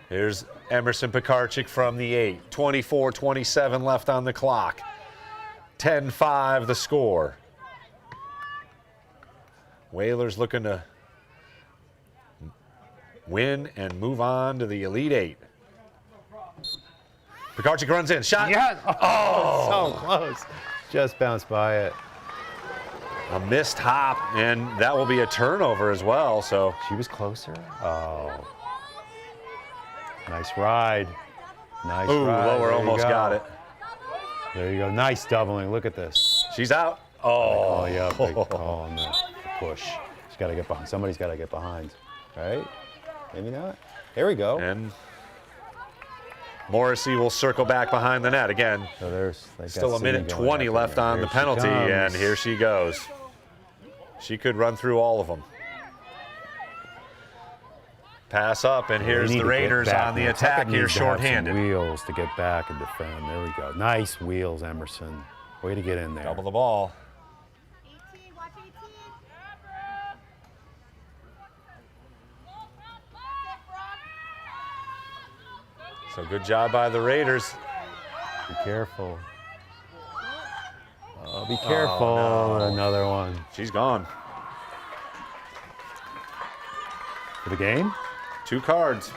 Here's Emerson Pekarczyk from the 8. 24-27 left on the clock. 10-5 the score. Whalers looking to win and move on to the Elite 8. Pekarczyk runs in. Shot. Yes! Oh, so close. Just bounced by it. A missed hop, and that will be a turnover as well. So She was closer. Oh. Nice ride. Nice ooh, ride. Lower There you almost go. got it. There you go. Nice doubling. Look at this. She's out. Oh, yeah, big call on the push. He's got to get behind. Somebody's got to get behind, right? Maybe not. There we go. And Morrissey will circle back behind the net again. So there's Still a minute 20 left on the penalty, and here she goes. She could run through all of them. Pass up, and here's the Raiders on the attack here, shorthanded. Wheels to get back and defend. There we go. Nice wheels, Emerson. Way to get in there. Double the ball. 18, watch 18. So good job by the Raiders. Be careful. Oh, be careful. Oh, no. Another one. She's gone. For the game? 2 cards.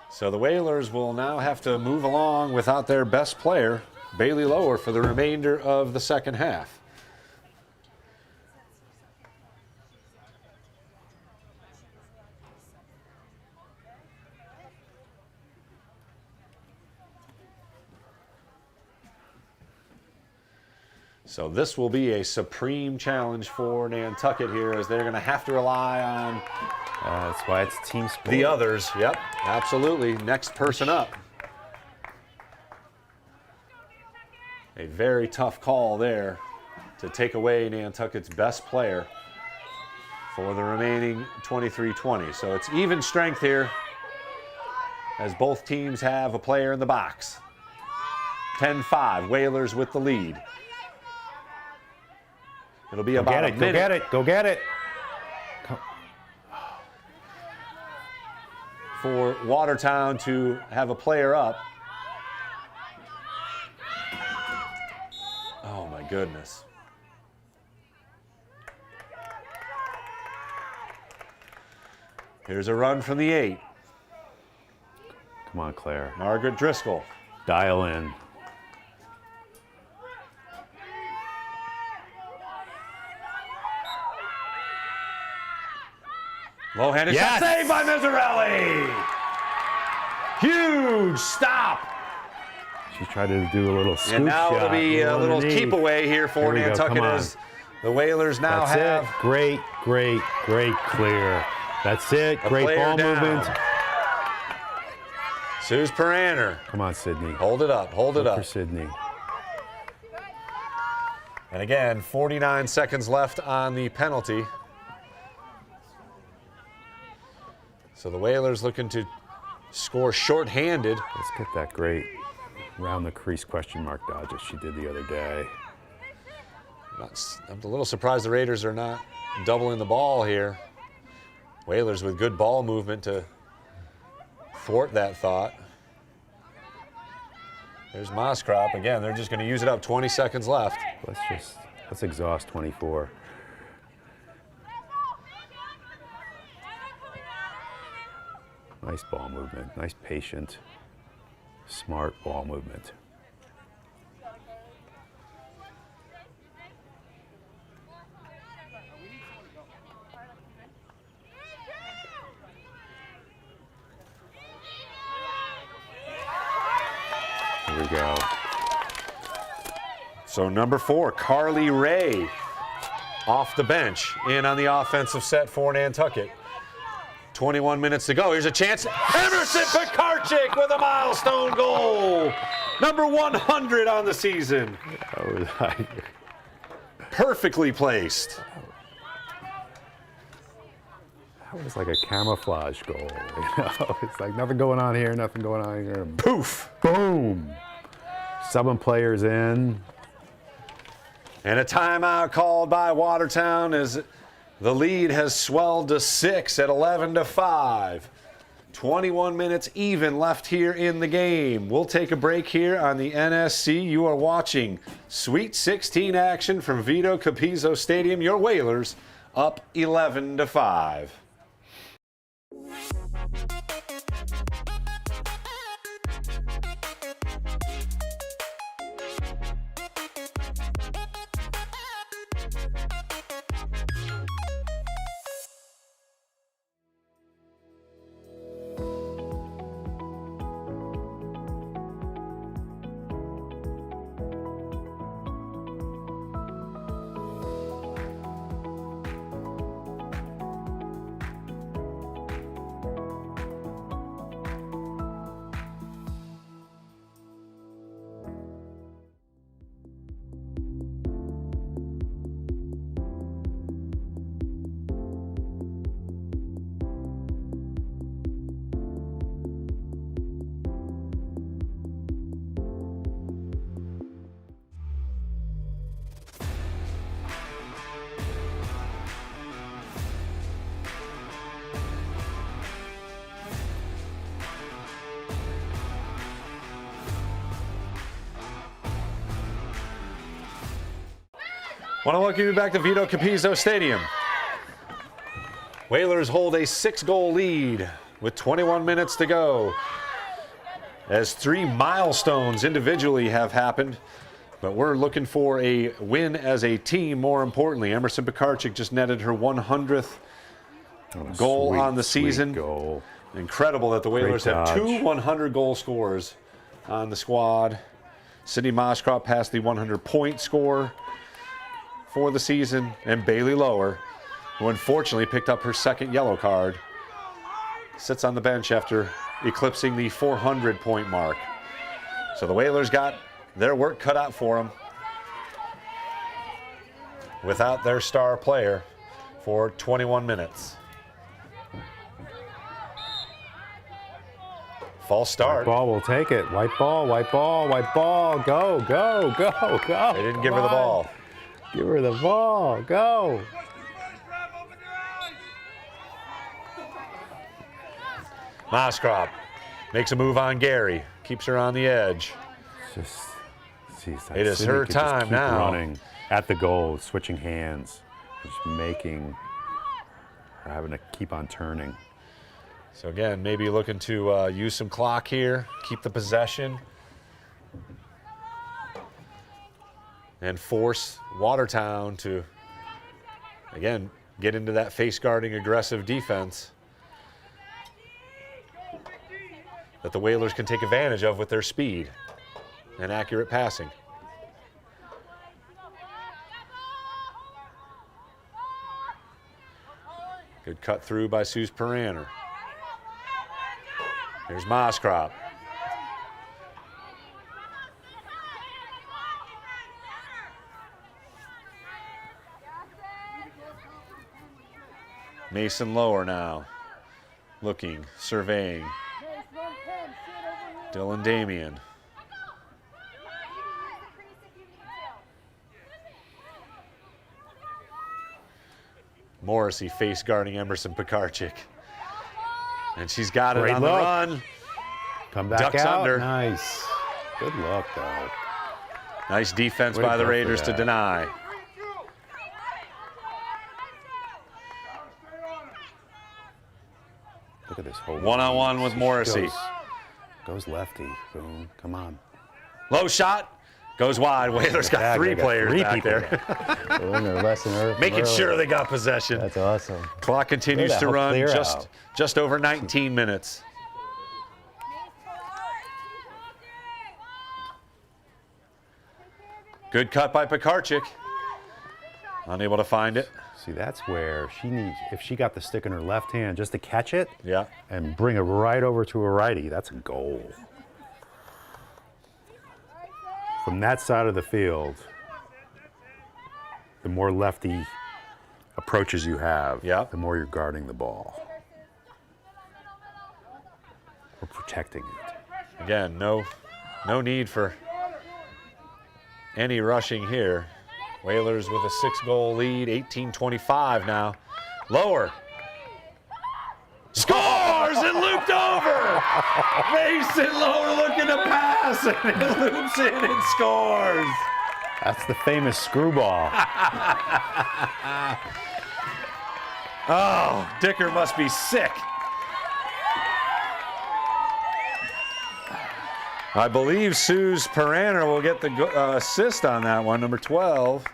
So the Whalers will now have to move along without their best player, Bailey Lower, for the remainder of the second half. So this will be a supreme challenge for Nantucket here, as they're going to have to rely on That's why it's team sport. the others. Yep, absolutely. Next person up. A very tough call there to take away Nantucket's best player for the remaining 23-20. So it's even strength here, as both teams have a player in the box. 10-5, Whalers with the lead. It'll be about a minute. Go get it. Go get it. For Watertown to have a player up. Oh my goodness. Here's a run from the 8. Come on, Claire. Margaret Driscoll. Dial in. Low-handed Yes! shot saved by Mizzarelli. Huge stop. She tried to do a little scoop And now shot. it'll be a little underneath. keep away here for Here we go, Nantucket, come on. as the Whalers now That's have it. Great, great, great clear. That's it. a Great player ball down. movement. Suze Peraner. Come on, Cydney. Hold it up, hold it Good up. for Cydney. And again, 49 seconds left on the penalty. So the Whalers looking to score shorthanded. Let's get that great round the crease question mark dodge that she did the other day. I'm a little surprised the Raiders are not doubling the ball here. Whalers with good ball movement to thwart that thought. There's Mosscrop. Again, they're just going to use it up. 20 seconds left. Let's exhaust 24. Nice ball movement. Nice patient, smart ball movement. Here we go. So number 4, Carly Ray, off the bench, in on the offensive set for Nantucket. 21 minutes to go. Here's a chance. Emerson Pekarczyk with a milestone goal. Number 100 on the season. That was like, Perfectly placed. that was like a camouflage goal. You know? It's like nothing going on here, nothing going on here. Poof. Boom. Subbing players in. And a timeout called by Watertown, as the lead has swelled to 6 at 11-5. 21 minutes even left here in the game. We'll take a break here on the NSC. You are watching Sweet 16 action from Vito Capizzo Stadium. Your Whalers up 11-5. Want to welcome you back to Vito Capizzo Stadium. Whalers hold a 6-goal lead with 21 minutes to go, as 3 milestones individually have happened. But we're looking for a win as a team, more importantly. Emerson Pekarczyk just netted her 100th goal on the season. Goal. Incredible that the Whalers have 2 100-goal scorers on the squad. Cydney Mosscrop passed the 100-point score for the season, and Bailey Lower, who unfortunately picked up her 2nd yellow card, sits on the bench after eclipsing the 400-point mark. So the Whalers got their work cut out for them without their star player for 21 minutes. False start. White ball will take it. White ball, white ball, white ball. Go, go, go, go. They didn't give her the ball. Give her the ball. Go. Mosscrop makes a move on Gary. Keeps her on the edge. Just, geez, It is Cydney her could just time keep now. Running at the goal, switching hands, just making, or having to keep on turning. So again, maybe looking to use some clock here, keep the possession, and force Watertown to, again, get into that face guarding aggressive defense that the Whalers can take advantage of with their speed and accurate passing. Good cut through by Suze Paraner. Here's Mosscrop. Mason Lower now, looking, surveying. Dylan Damian. Morrissey face guarding Emerson Pekarczyk. And she's got it Great on look. the run. Come back Ducks out. under. Nice. Good luck, though. Nice defense Way to by the go for Raiders to that. deny. Look at this whole One-on-one with Morrissey. Goes lefty. Boom. Come on. Low shot. Goes wide. Whalers got Back, 3 they got players 3 back people there. Doing their lesson early. Making sure they got possession. That's awesome. Clock continues Way to to help run clear out. just over 19 minutes. Good cut by Pekarczyk. Unable to find it. See, that's where she needs, if she got the stick in her left hand just to catch it Yeah. and bring it right over to a righty, that's a goal. From that side of the field, the more lefty approaches you have, Yeah. the more you're guarding the ball. Or protecting it. Again, no need for any rushing here. Whalers with a 6-goal lead, 18-25 now. Lower. Scores and looped over. Mason Lower looking to pass, and it loops in and scores. That's the famous screwball. Oh, Dicker must be sick. I believe Suze Paraner will get the assist on that one, number 12.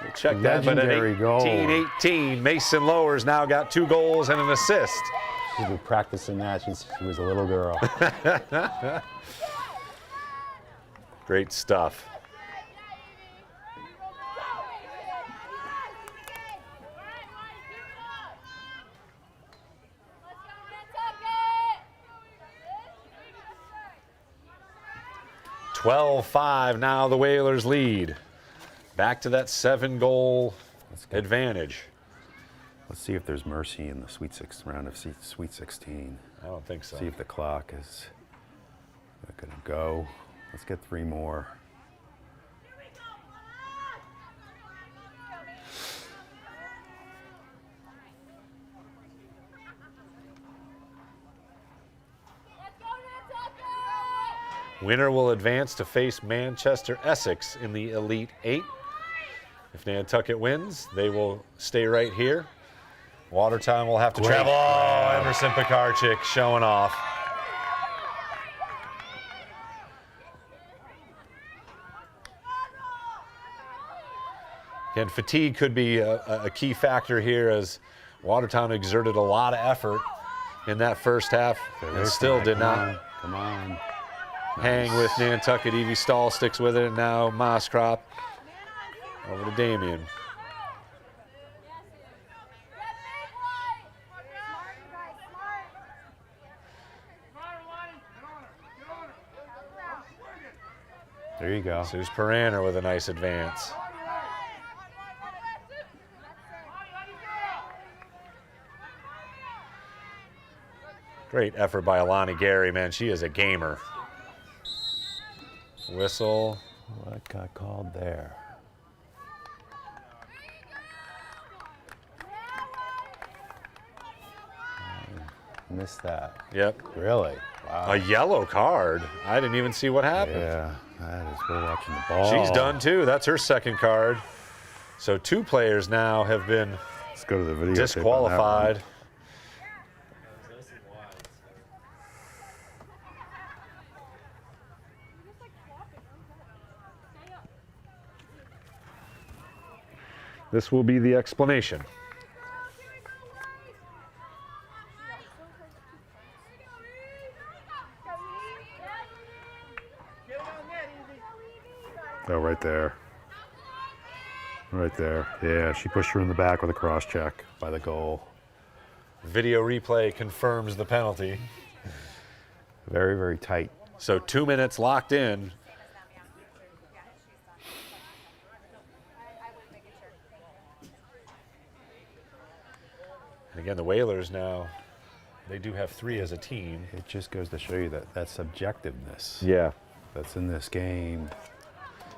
We'll check that, but at Legendary goal. 18-18, Mason Lower's now got 2 goals and an assist. She's been practicing that since she was a little girl. Great stuff. Let's go, Nantucket! 12-5, now the Whalers lead. Back to that 7-goal advantage. Let's see if there's mercy in the round of Sweet 16. I don't think so. See if the clock is going to go. Let's get 3 more. Let's go, Nantucket! Winner will advance to face Manchester Essex in the Elite 8. If Nantucket wins, they will stay right here. Watertown will have to travel. Oh, Emerson Pekarczyk showing off. Again, fatigue could be a key factor here as Watertown exerted a lot of effort in that first half and still did not Come on. hang with Nantucket. Evie Stahl sticks with it, and now Mosscrop over to Damien. There you go. Suze Paraner with a nice advance. Great effort by Alani Gary, man. She is a gamer. Whistle. What got called there? Missed that. Yep. Really? Wow. A yellow card. I didn't even see what happened. Yeah, that is, we're watching the ball. She's done too. That's her second card. So 2 players now have been Let's go to the video. disqualified. This will be the explanation. Oh, right there. Right there. Yeah, she pushed her in the back with a cross check by the goal. Video replay confirms the penalty. Very, very tight. So 2 minutes locked in. And again, the Whalers now, they do have 3 as a team. It just goes to show you that subjectiveness Yeah. that's in this game.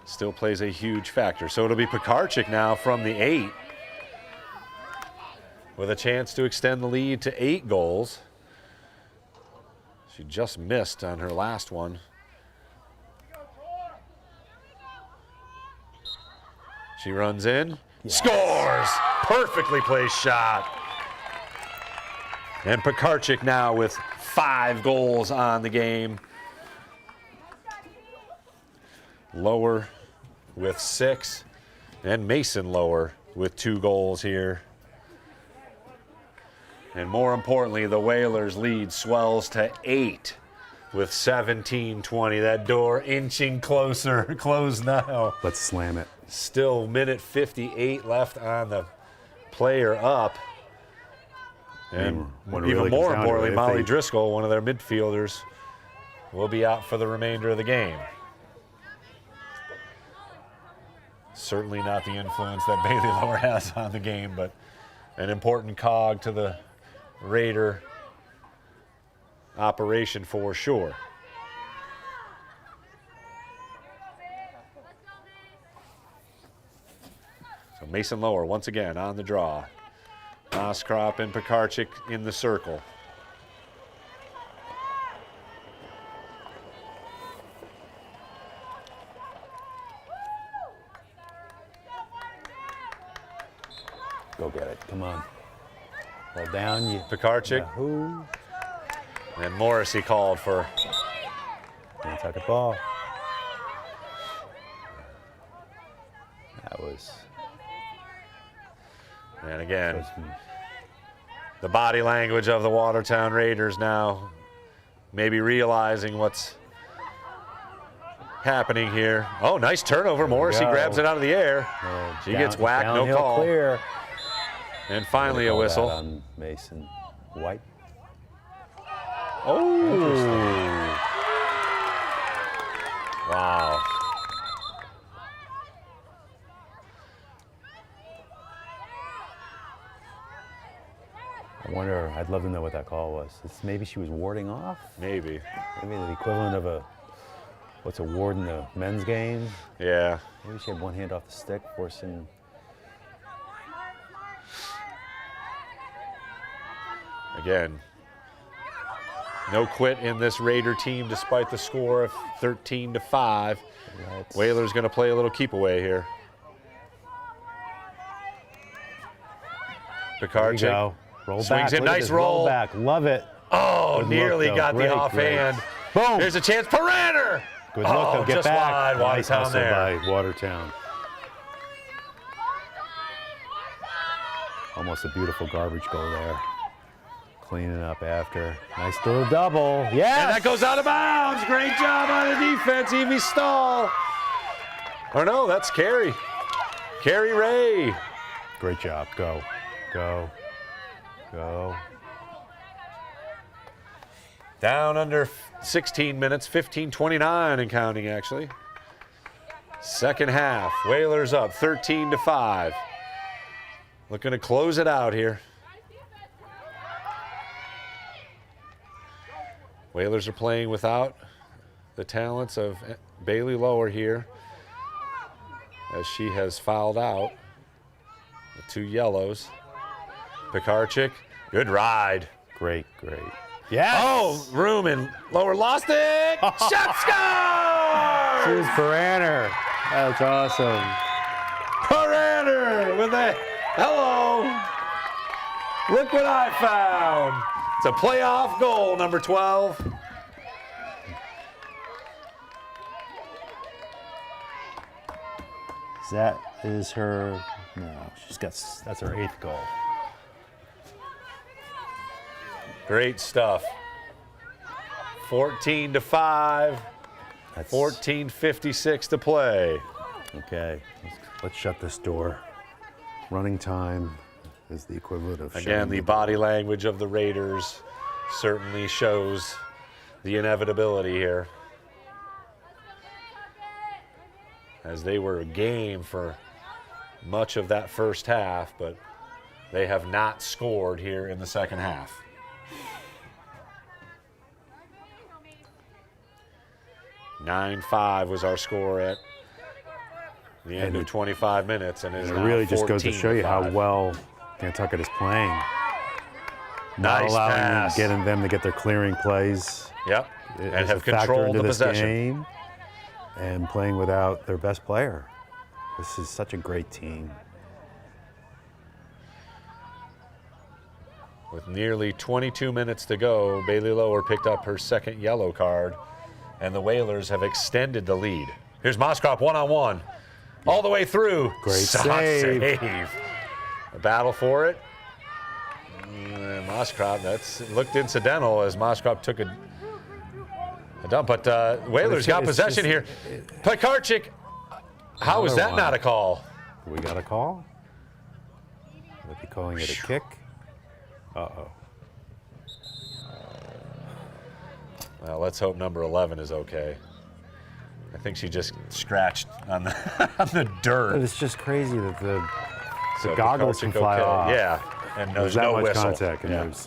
Still plays a huge factor. So it'll be Pekarczyk now from the 8 with a chance to extend the lead to 8 goals. She just missed on her last one. She runs in, scores! Perfectly placed shot. And Pekarczyk now with 5 goals on the game. Lower with 6, and Mason Lower with 2 goals here. And more importantly, the Whalers' lead swells to 8 with 17:20. That door inching closer, closed now. Let's slam it. Still minute 58 left on the player up. And when it even really more comes down to importantly, it, if Molly they- Driscoll, one of their midfielders, will be out for the remainder of the game. Certainly not the influence that Bailey Lower has on the game, but an important cog to the Raider operation for sure. So Mason Lower once again on the draw. Mosscrop and Pekarczyk in the circle. Go get it. Come on. Well, down you. Pekarczyk Yahoo. and Morrissey called for. Nantucket ball. That was. And again, the body language of the Watertown Raiders now maybe realizing what's happening here. Oh, nice turnover. Morrissey go. grabs it out of the air. She gets whacked, no downhill call. Clear. And finally a Call that whistle. on Mason White. Oh. Wow. I wonder, I'd love to know what that call was. Maybe she was warding off? Maybe. Maybe the equivalent of what's a ward in a men's game? Yeah. Maybe she had one hand off the stick, forcing. Again, no quit in this Raider team despite the score of 13-5. Let's- Whalers going to play a little keep away here. There you Pekarczyk go. Roll swings back. in, Look at nice this roll. back. Love it. Oh, Good nearly look, though. got Great, the offhand. Boom. There's a chance. Parander. Good look, though. Get just back. wide. Nice Watertown hustle there. by Watertown. Almost a beautiful garbage goal there. Cleaning up after. Nice little double. Yes! And that goes out of bounds. Great job on the defense, Evie Stahl. Or no, that's Carrie. Carrie Ray. Great job. Go. Go. Go. Down under 16 minutes, 15:29 and counting actually. Second half, Whalers up 13-5. Looking to close it out here. Whalers are playing without the talents of Bailey Lower here, as she has fouled out. The 2 yellows. Pekarczyk, good ride. Great, great. Yes! Oh, room and Lower lost it. Shot score! Here's Parander. That's awesome. Parander with a hello. Look what I found. It's a playoff goal, number 12. That is her, no, that's her 8th goal. Great stuff. 14-5. That's 14:56 to play. Okay, let's shut this door. Running time is the equivalent of Again, shutting the door. body language of the Raiders certainly shows the inevitability here, as they were game for much of that first half, but they have not scored here in the second half. (9-5) was our score at the end of 25 minutes, and is It now really just goes to show you how 14-5. well Nantucket is playing. Not Nice allowing pass. getting them to get their clearing plays. Yep, is and have a factor controlled into the this possession. game, and playing without their best player. This is such a great team. With nearly 22 minutes to go, Bailey Lower picked up her second yellow card, and the Whalers have extended the lead. Here's Mosscrop one-on-one, all the way through. Great Shot save. A battle for it. Mosscrop, that's looked incidental as Mosscrop took a dump, but Whalers got it's possession here. Pekarczyk, how is Another that one. not a call? We got a call? Would be calling it a kick? Uh-oh. Well, let's hope number 11 is okay. I think she just scratched on the, on the But dirt. it's just crazy that the So goggles can Pekarczyk fly okay. off. Yeah, and There's there's that no much whistle. contact. And Yeah. there's,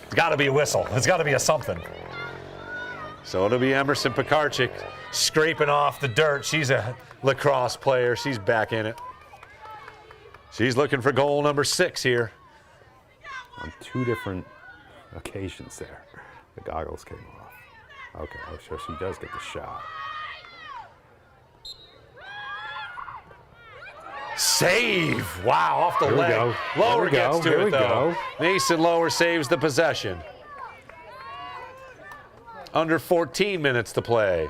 It's got to be a whistle. It's got to be a something. So it'll be Emerson Pekarczyk scraping off the dirt. She's a lacrosse player. She's back in it. She's looking for goal number 6 here. on 2 different occasions there, the goggles came off. Okay, oh, so she does get the shot. Save! Wow, off the Here we leg. go. Lower There we gets go. to Here it we though. go. Mason Lower saves the possession. Under 14 minutes to play.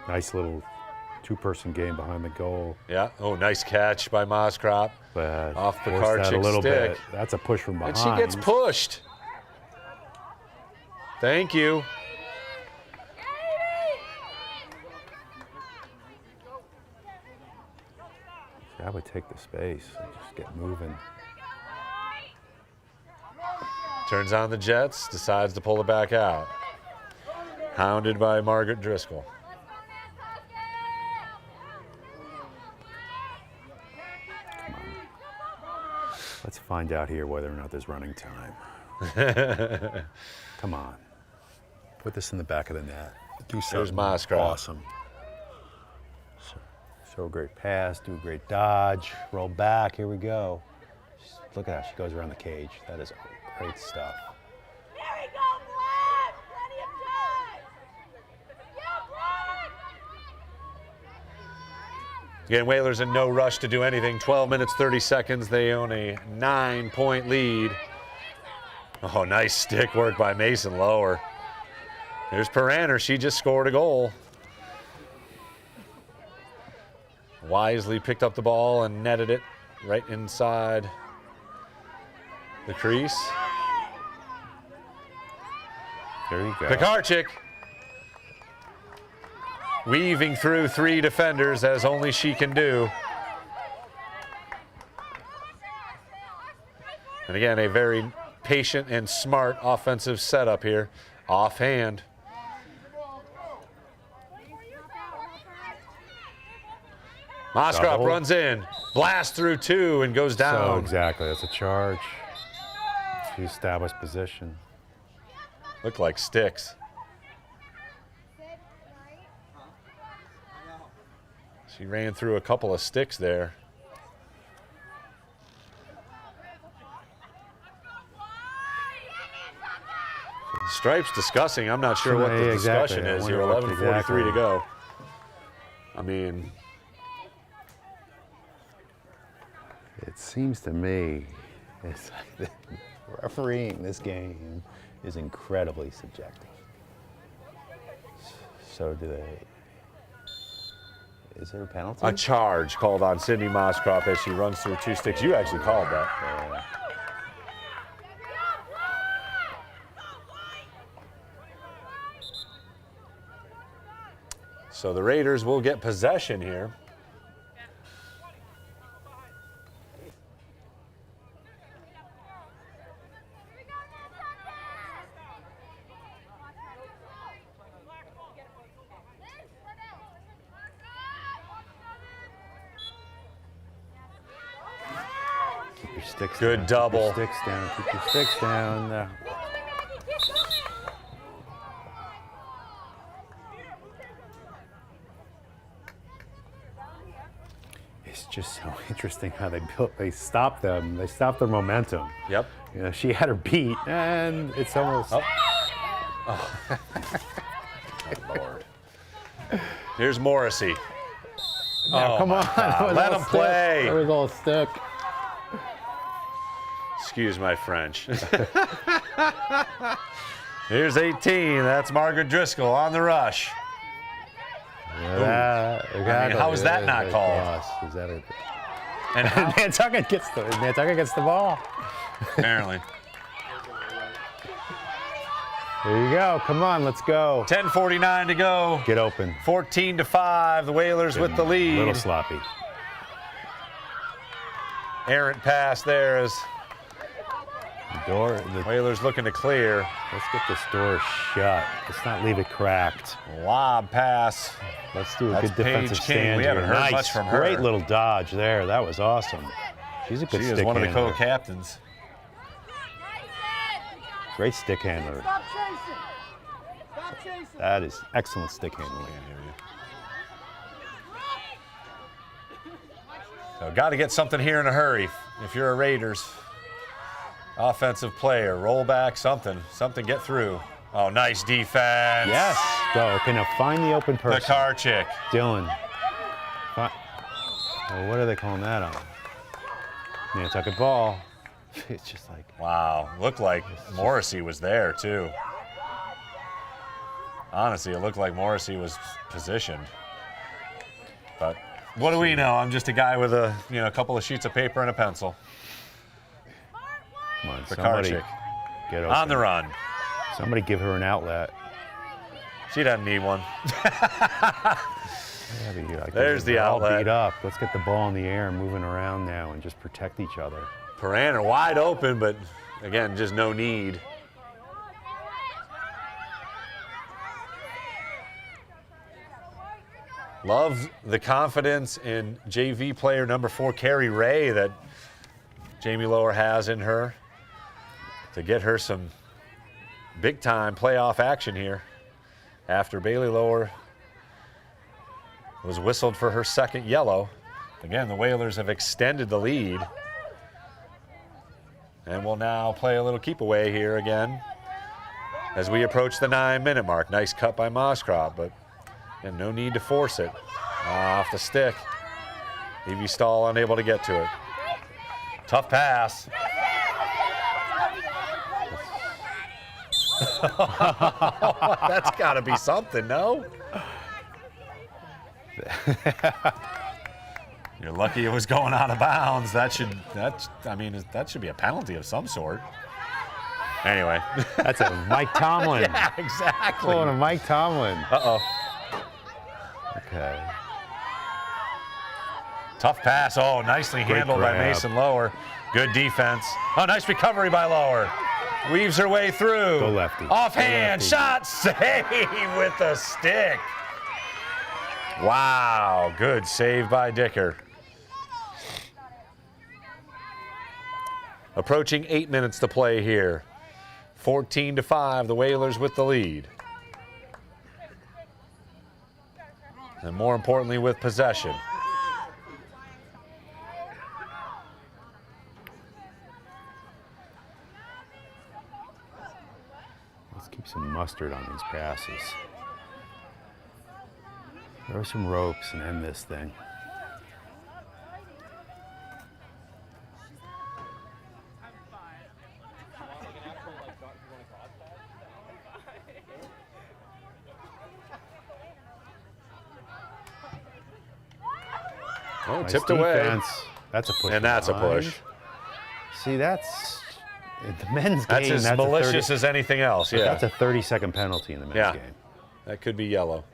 Nice little 2-person game behind the goal. Yeah. Oh, nice catch by Mosscrop. But Off forced that a Pekarczyk's little stick. bit. That's a push from behind. And she gets pushed. Thank you. I would take the space and just get moving. Turns on the Jets, decides to pull it back out. Hounded by Margaret Driscoll. Let's find out here whether or not there's running time. Come on. Put this in the back of the net. Do There's something Mosscrop. awesome. Show a great pass, do a great dodge, roll back, here we go. Look at how she goes around the cage. That is great stuff. Here we go, Vlad! Plenty of time! Yeah, Vlad! Again, Whalers in no rush to do anything. 12 minutes, 30 seconds. They own a 9-point lead. Oh, nice stick work by Mason Lower. Here's Paraner. She just scored a goal. Wisely picked up the ball and netted it right inside the crease. There you go. Pekarczyk weaving through 3 defenders as only she can do. And again, a very patient and smart offensive setup here. Offhand. Mosscrop Double. runs in, blasts through 2 and goes down. So exactly, that's a charge. To establish position. Look like sticks. She ran through a couple of sticks there. Stripes discussing. I'm not sure what the Exactly. discussion I is wonder here. what 11:43 to exactly. go. I mean, It seems to me it's like refereeing this game is incredibly subjective. So do they? Is there a penalty? a charge called on Cydney Mosscrop as she runs through 2 sticks. You actually called that. So the Raiders will get possession here. Keep your sticks Good down. double. Keep your sticks down. Keep your sticks down. It's just so interesting how they stopped them. They stopped their momentum. Yep. You know, she had her beat, and it's almost. Oh, Lord. Here's Morrissey. Now, come on. Let him play. There was all stick. Excuse my French. Here's 18. That's Margaret Driscoll on the rush. how is that not called? Is that a, And how, Nantucket gets the ball. apparently. There you go. Come on, let's go. 10:49 to go. Get open. 14-5. The Whalers with the A lead. little sloppy. Errant pass there as Door. Whalers looking to clear. Let's get this door shut. Let's not leave it cracked. Lob pass. Let's do a That's good defensive Paige King. stand. We haven't here. heard Nice. much from her. Great little dodge there. That was awesome. She's a good She stick is one of the handler. co-captains. Great stick handler. Stop chasing. Stop chasing. That is excellent stick handling. So got to get something here in a hurry if you're a Raiders offensive player. Roll back, something get through. Oh, nice defense. Yes. Go. Okay, now find the open person. Pekarczyk. Dylan. Well, what are they calling that on? Nantucket ball. It's just like, Wow, looked like Morrissey was there too. Honestly, it looked like Morrissey was positioned. But what do we know? I'm just a guy with a couple of sheets of paper and a pencil. come on, somebody Pekarczyk get open. on the run. Somebody give her an outlet. She doesn't need one. Like, There's the they're all outlet. beat up. Let's get the ball in the air and moving around now and just protect each other. Paraner wide open, but again, just no need. Love the confidence in JV player number 4, Carrie Ray, that Jamie Lower has in her to get her some big-time playoff action here after Bailey Lower was whistled for her second yellow. Again, the Whalers have extended the lead. And we'll now play a little keep away here again as we approach the 9-minute mark. Nice cut by Mosscrop, but and no need to force it. Off the stick. Evie Stahl unable to get to it. Tough pass. That's got to be something, no? You're lucky it was going out of bounds. That should be a penalty of some sort. Anyway. That's a Mike Tomlin. Yeah, exactly. Pulling a Mike Tomlin. Uh-oh. Okay. Tough pass. Oh, nicely handled by grab. Mason Lower. Good defense. Oh, nice recovery by Lower. Weaves her way through. Go lefty. Offhand Go lefty. shot. Save with the stick. Wow. Good save by Dicker. Approaching 8 minutes to play here. 14-5, the Whalers with the lead. And more importantly, with possession. Let's keep some mustard on these passes. Throw some ropes and end this thing. Oh, Nice tipped away. defense. That's a push. And that's a behind. push. See, that's the men's That's game. as That's malicious as anything else, yeah. That's a 30-second penalty in the men's Yeah. game. That could be yellow.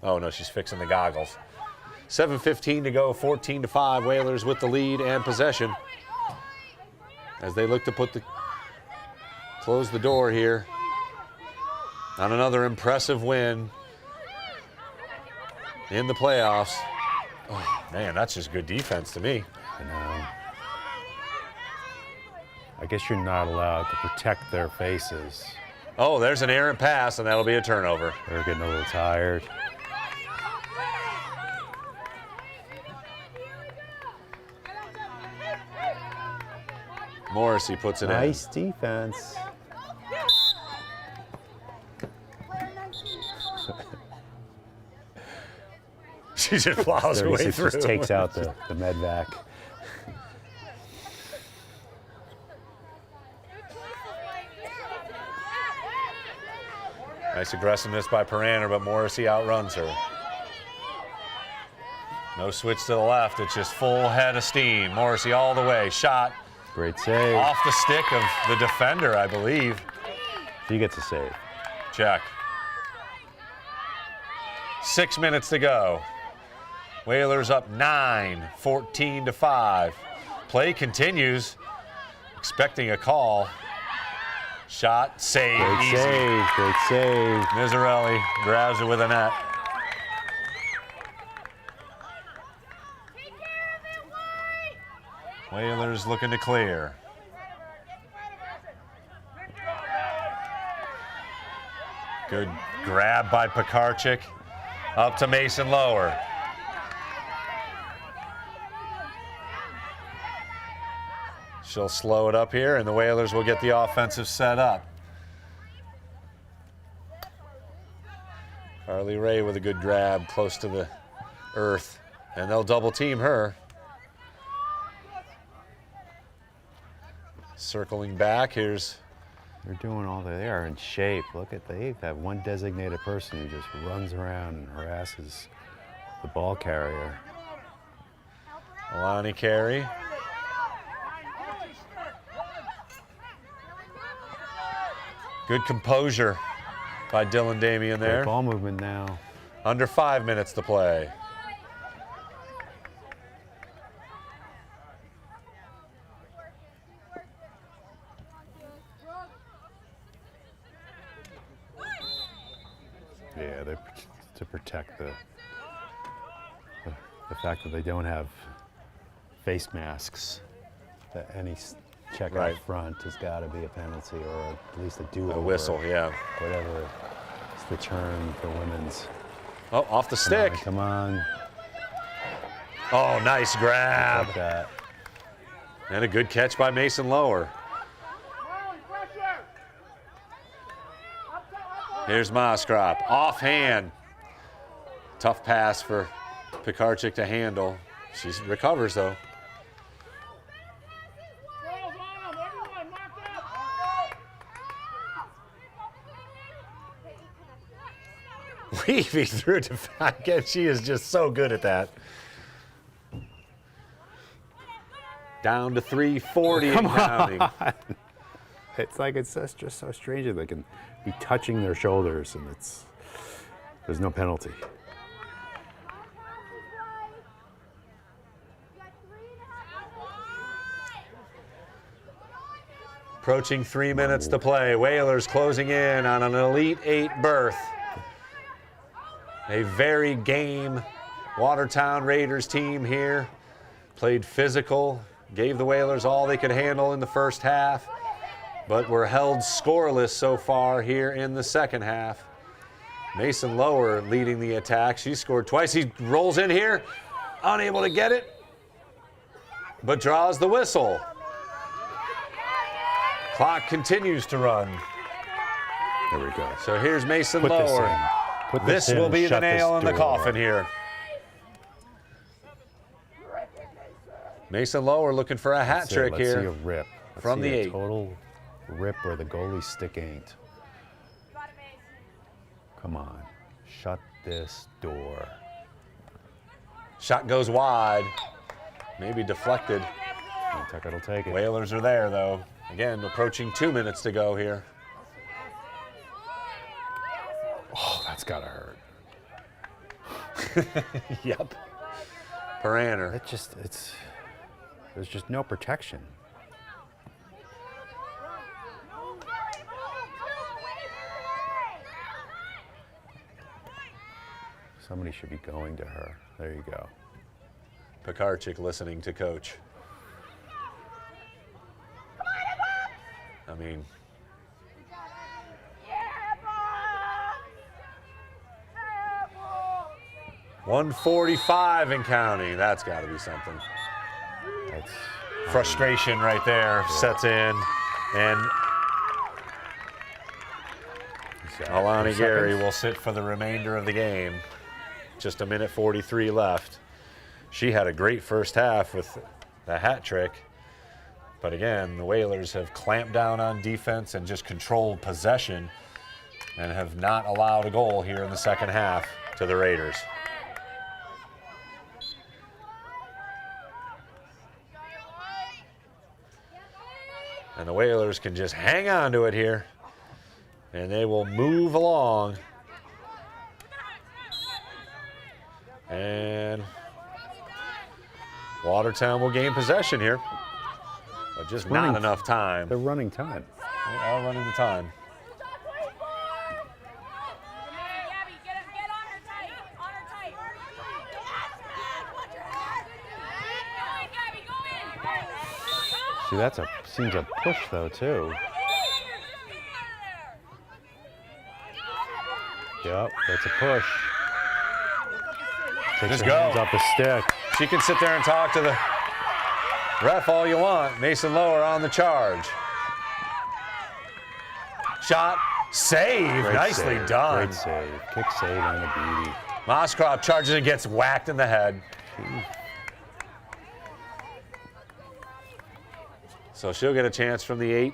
Oh, no, she's fixing the goggles. 7:15 to go, 14-5. Whalers with the lead and possession. As they look to close the door here on another impressive win in the playoffs. Oh, man, that's just good defense to me. I know. I guess you're not allowed to protect their faces. Oh, there's an errant pass, and that'll be a turnover. They're getting a little tired. Morrissey puts it Nice defense. in. She just plows her way 36 through. just takes out the medvac. Nice aggressiveness by Paraner, but Morrissey outruns her. No switch to the left. It's just full head of steam. Morrissey all the way. Shot Great save. off the stick of the defender, I believe. She gets a save. Check. 6 minutes to go. Whalers up 9, 14-5. Play continues. Expecting a call. Shot, save, Great easy. save. Great save. Miserelli grabs it with a net. Whalers looking to clear. Good grab by Pekarchik. Up to Mason Lower. She'll slow it up here, and the Whalers will get the offensive set up. Carly Ray with a good grab close to the earth, and they'll double team her. Circling back, here's They're doing all they are in shape. Look at they have one designated person who just runs around and harasses the ball carrier. Alani Carey. Good composure by Dylan Damian Great there. ball movement now. Under 5 minutes to play. Yeah, they're to protect the fact that they don't have face masks. That any check Right. out front has got to be a penalty or at least a do-over. A whistle, yeah. Whatever is the term for women's. Oh, off the stick. Come on. Oh, nice grab. Like that. And a good catch by Mason Lower. Here's Mosscrop, offhand. Tough pass for Pekarczyk to handle. She recovers though. Weaving through to again, she is just so good at that. Down to 340 and counting. It's like it's just so strange that they can be touching their shoulders and there's no penalty. Approaching 3 minutes to play. Whalers closing in on an Elite 8 berth. A very game Watertown Raiders team here. Played physical, gave the Whalers all they could handle in the first half, but were held scoreless so far here in the second half. Mason Lower leading the attack. She scored twice. He rolls in here, unable to get it, but draws the whistle. Clock continues to run. There we go. So here's Mason Put this Lower. in. Put This in will and be the shut this nail in the door. coffin here. Mason Lower looking for a hat Let's see- trick let's see a here. rip. Let's from see the a 8. total rip where the goalie stick ain't. Come on, shut this door. Shot goes wide. Maybe deflected. Nantucket will take it. Whalers are there though. Again, approaching 2 minutes to go here. Oh, that's gotta hurt. Yep. Paraner. There's just no protection. Somebody should be going to her. There you go. Pekarczyk listening to coach. I mean, 145 and counting. That's got to be something. That's Frustration right there sets in, and Alani Gary will sit for the remainder of the game. Just a minute 43 left. She had a great first half with the hat trick, but again, the Whalers have clamped down on defense and just controlled possession and have not allowed a goal here in the second half to the Raiders. And the Whalers can just hang on to it here, and they will move along. And Watertown will gain possession here, but just not enough time. They're running time. They are running the time. See, seems a push though too. Yep, that's a push. Takes Just her go. hands off the stick. She can sit there and talk to the ref all you want. Mason Lower on the charge. Shot, save, Great nicely save, done. Great save. Kick save and a beauty. Mosscrop charges and gets whacked in the head. So she'll get a chance from the 8.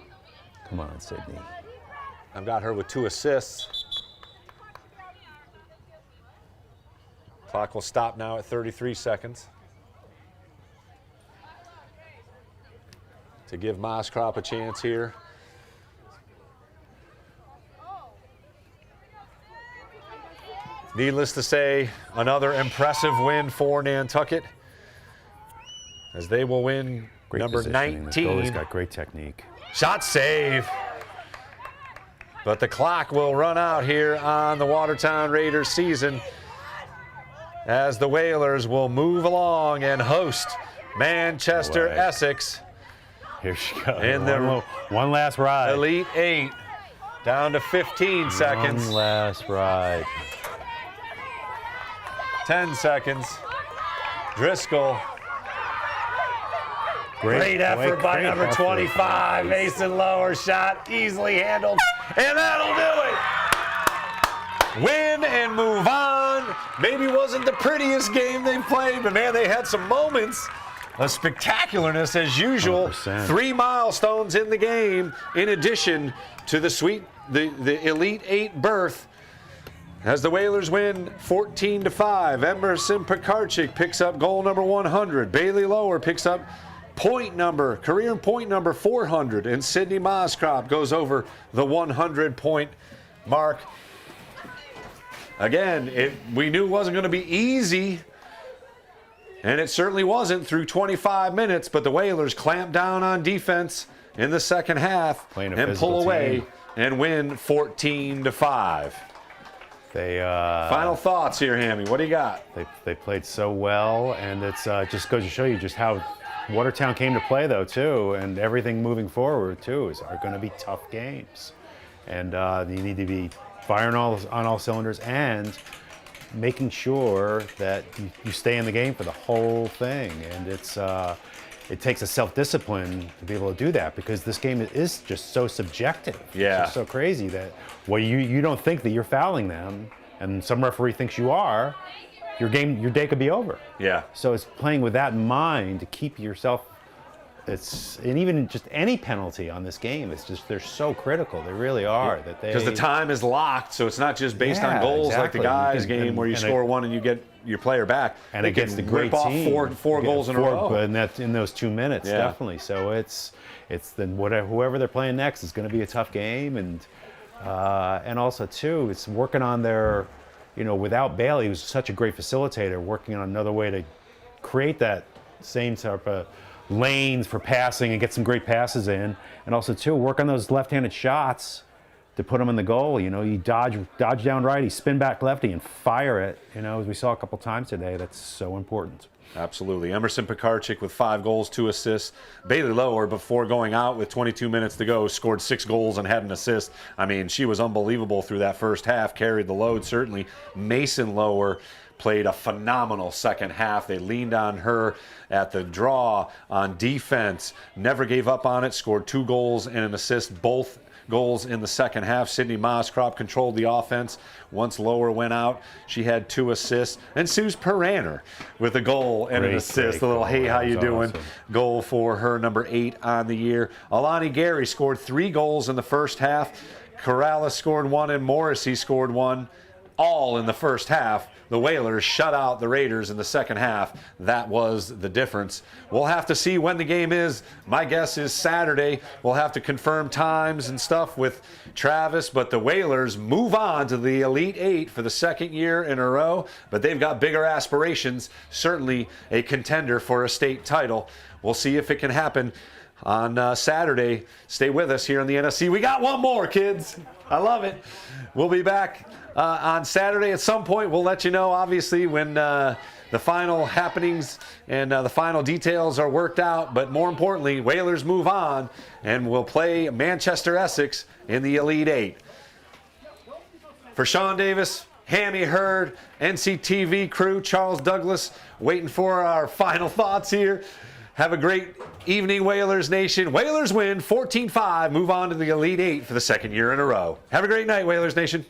Come on, Cydney. I've got her with 2 assists. Clock will stop now at 33 seconds. To give Mosscrop a chance here. Needless to say, another impressive win for Nantucket, as they will win Great number positioning. This 19. goalie's got great technique. Shot save. But the clock will run out here on the Watertown Raiders season, as the Whalers will move along and host Manchester Away. Essex Here she goes. in the One last ride. Elite 8. Down to 15 seconds. One last ride. 10 seconds. Driscoll. Great effort by number 25. Mason Lower, shot easily handled, and that'll do it. win and move on. Maybe wasn't the prettiest game they played, but man, they had some moments of spectacularness as usual. 100%. 3 milestones in the game, in addition to the Elite 8 berth. As the Whalers win 14-5, Emerson Pekarczyk picks up goal number 100. Bailey Lower picks up career point number 400, and Cydney Mosscrop goes over the 100-point mark. Again, we knew it wasn't going to be easy, and it certainly wasn't through 25 minutes, but the Whalers clamp down on defense in the second half and pull away and win 14-5. Final thoughts here, Hammy. What do you got? They played so well, and it's just goes to show you just how Watertown came to play, though, too, and everything moving forward, too, are going to be tough games. And you need to be firing on all cylinders and making sure that you stay in the game for the whole thing. And it takes a self-discipline to be able to do that, because this game is just so subjective. Yeah. It's just so crazy that you don't think that you're fouling them, and some referee thinks you are, your day could be over. Yeah. So it's playing with that in mind to keep yourself. And even just any penalty on this game, it's just they're so critical. They really are. Yeah. Because the time is locked, so it's not just based on goals like the guys' game where you score one and you get your player back. And against the great team, off four goals in a row. And that's in those 2 minutes, definitely. So it's then whoever they're playing next is going to be a tough game, and also too, it's working on their, without Bailey, who's such a great facilitator, working on another way to create that same type of lanes for passing and get some great passes in, and also too work on those left-handed shots to put them in the goal. You dodge down righty, spin back lefty, and fire it. As we saw a couple times today, that's so important. Absolutely. Emerson Pekarczyk with 5 goals, 2 assists. Bailey Lower, before going out with 22 minutes to go, scored 6 goals and had an assist. I mean, she was unbelievable through that first half, carried the load certainly. Mason Lower played a phenomenal second half. They leaned on her at the draw on defense, never gave up on it, scored 2 goals and an assist, both goals in the second half. Cydney Mosscrop controlled the offense. Once Lower went out, she had 2 assists. And Suze Peraner with a goal and an assist. A little "hey, how you doing" goal for her, number 8 on the year. Alani Gary scored 3 goals in the first half. Corrales scored 1 and Morrissey scored 1. All in the first half. The Whalers shut out the Raiders in the second half. That was the difference. We'll have to see when the game is. My guess is Saturday. We'll have to confirm times and stuff with Travis, but the Whalers move on to the Elite 8 for the second year in a row, but they've got bigger aspirations, certainly a contender for a state title. We'll see if it can happen on Saturday. Stay with us here on the NSC. We got one more, kids. I love it. We'll be back on Saturday at some point. We'll let you know, obviously, when the final happenings and the final details are worked out. But more importantly, Whalers move on and will play Manchester Essex in the Elite 8. For Sean Davis, Hammy Hurd, NCTV crew, Charles Douglas, waiting for our final thoughts here. Have a great evening, Whalers Nation. Whalers win 14-5, move on to the Elite 8 for the second year in a row. Have a great night, Whalers Nation.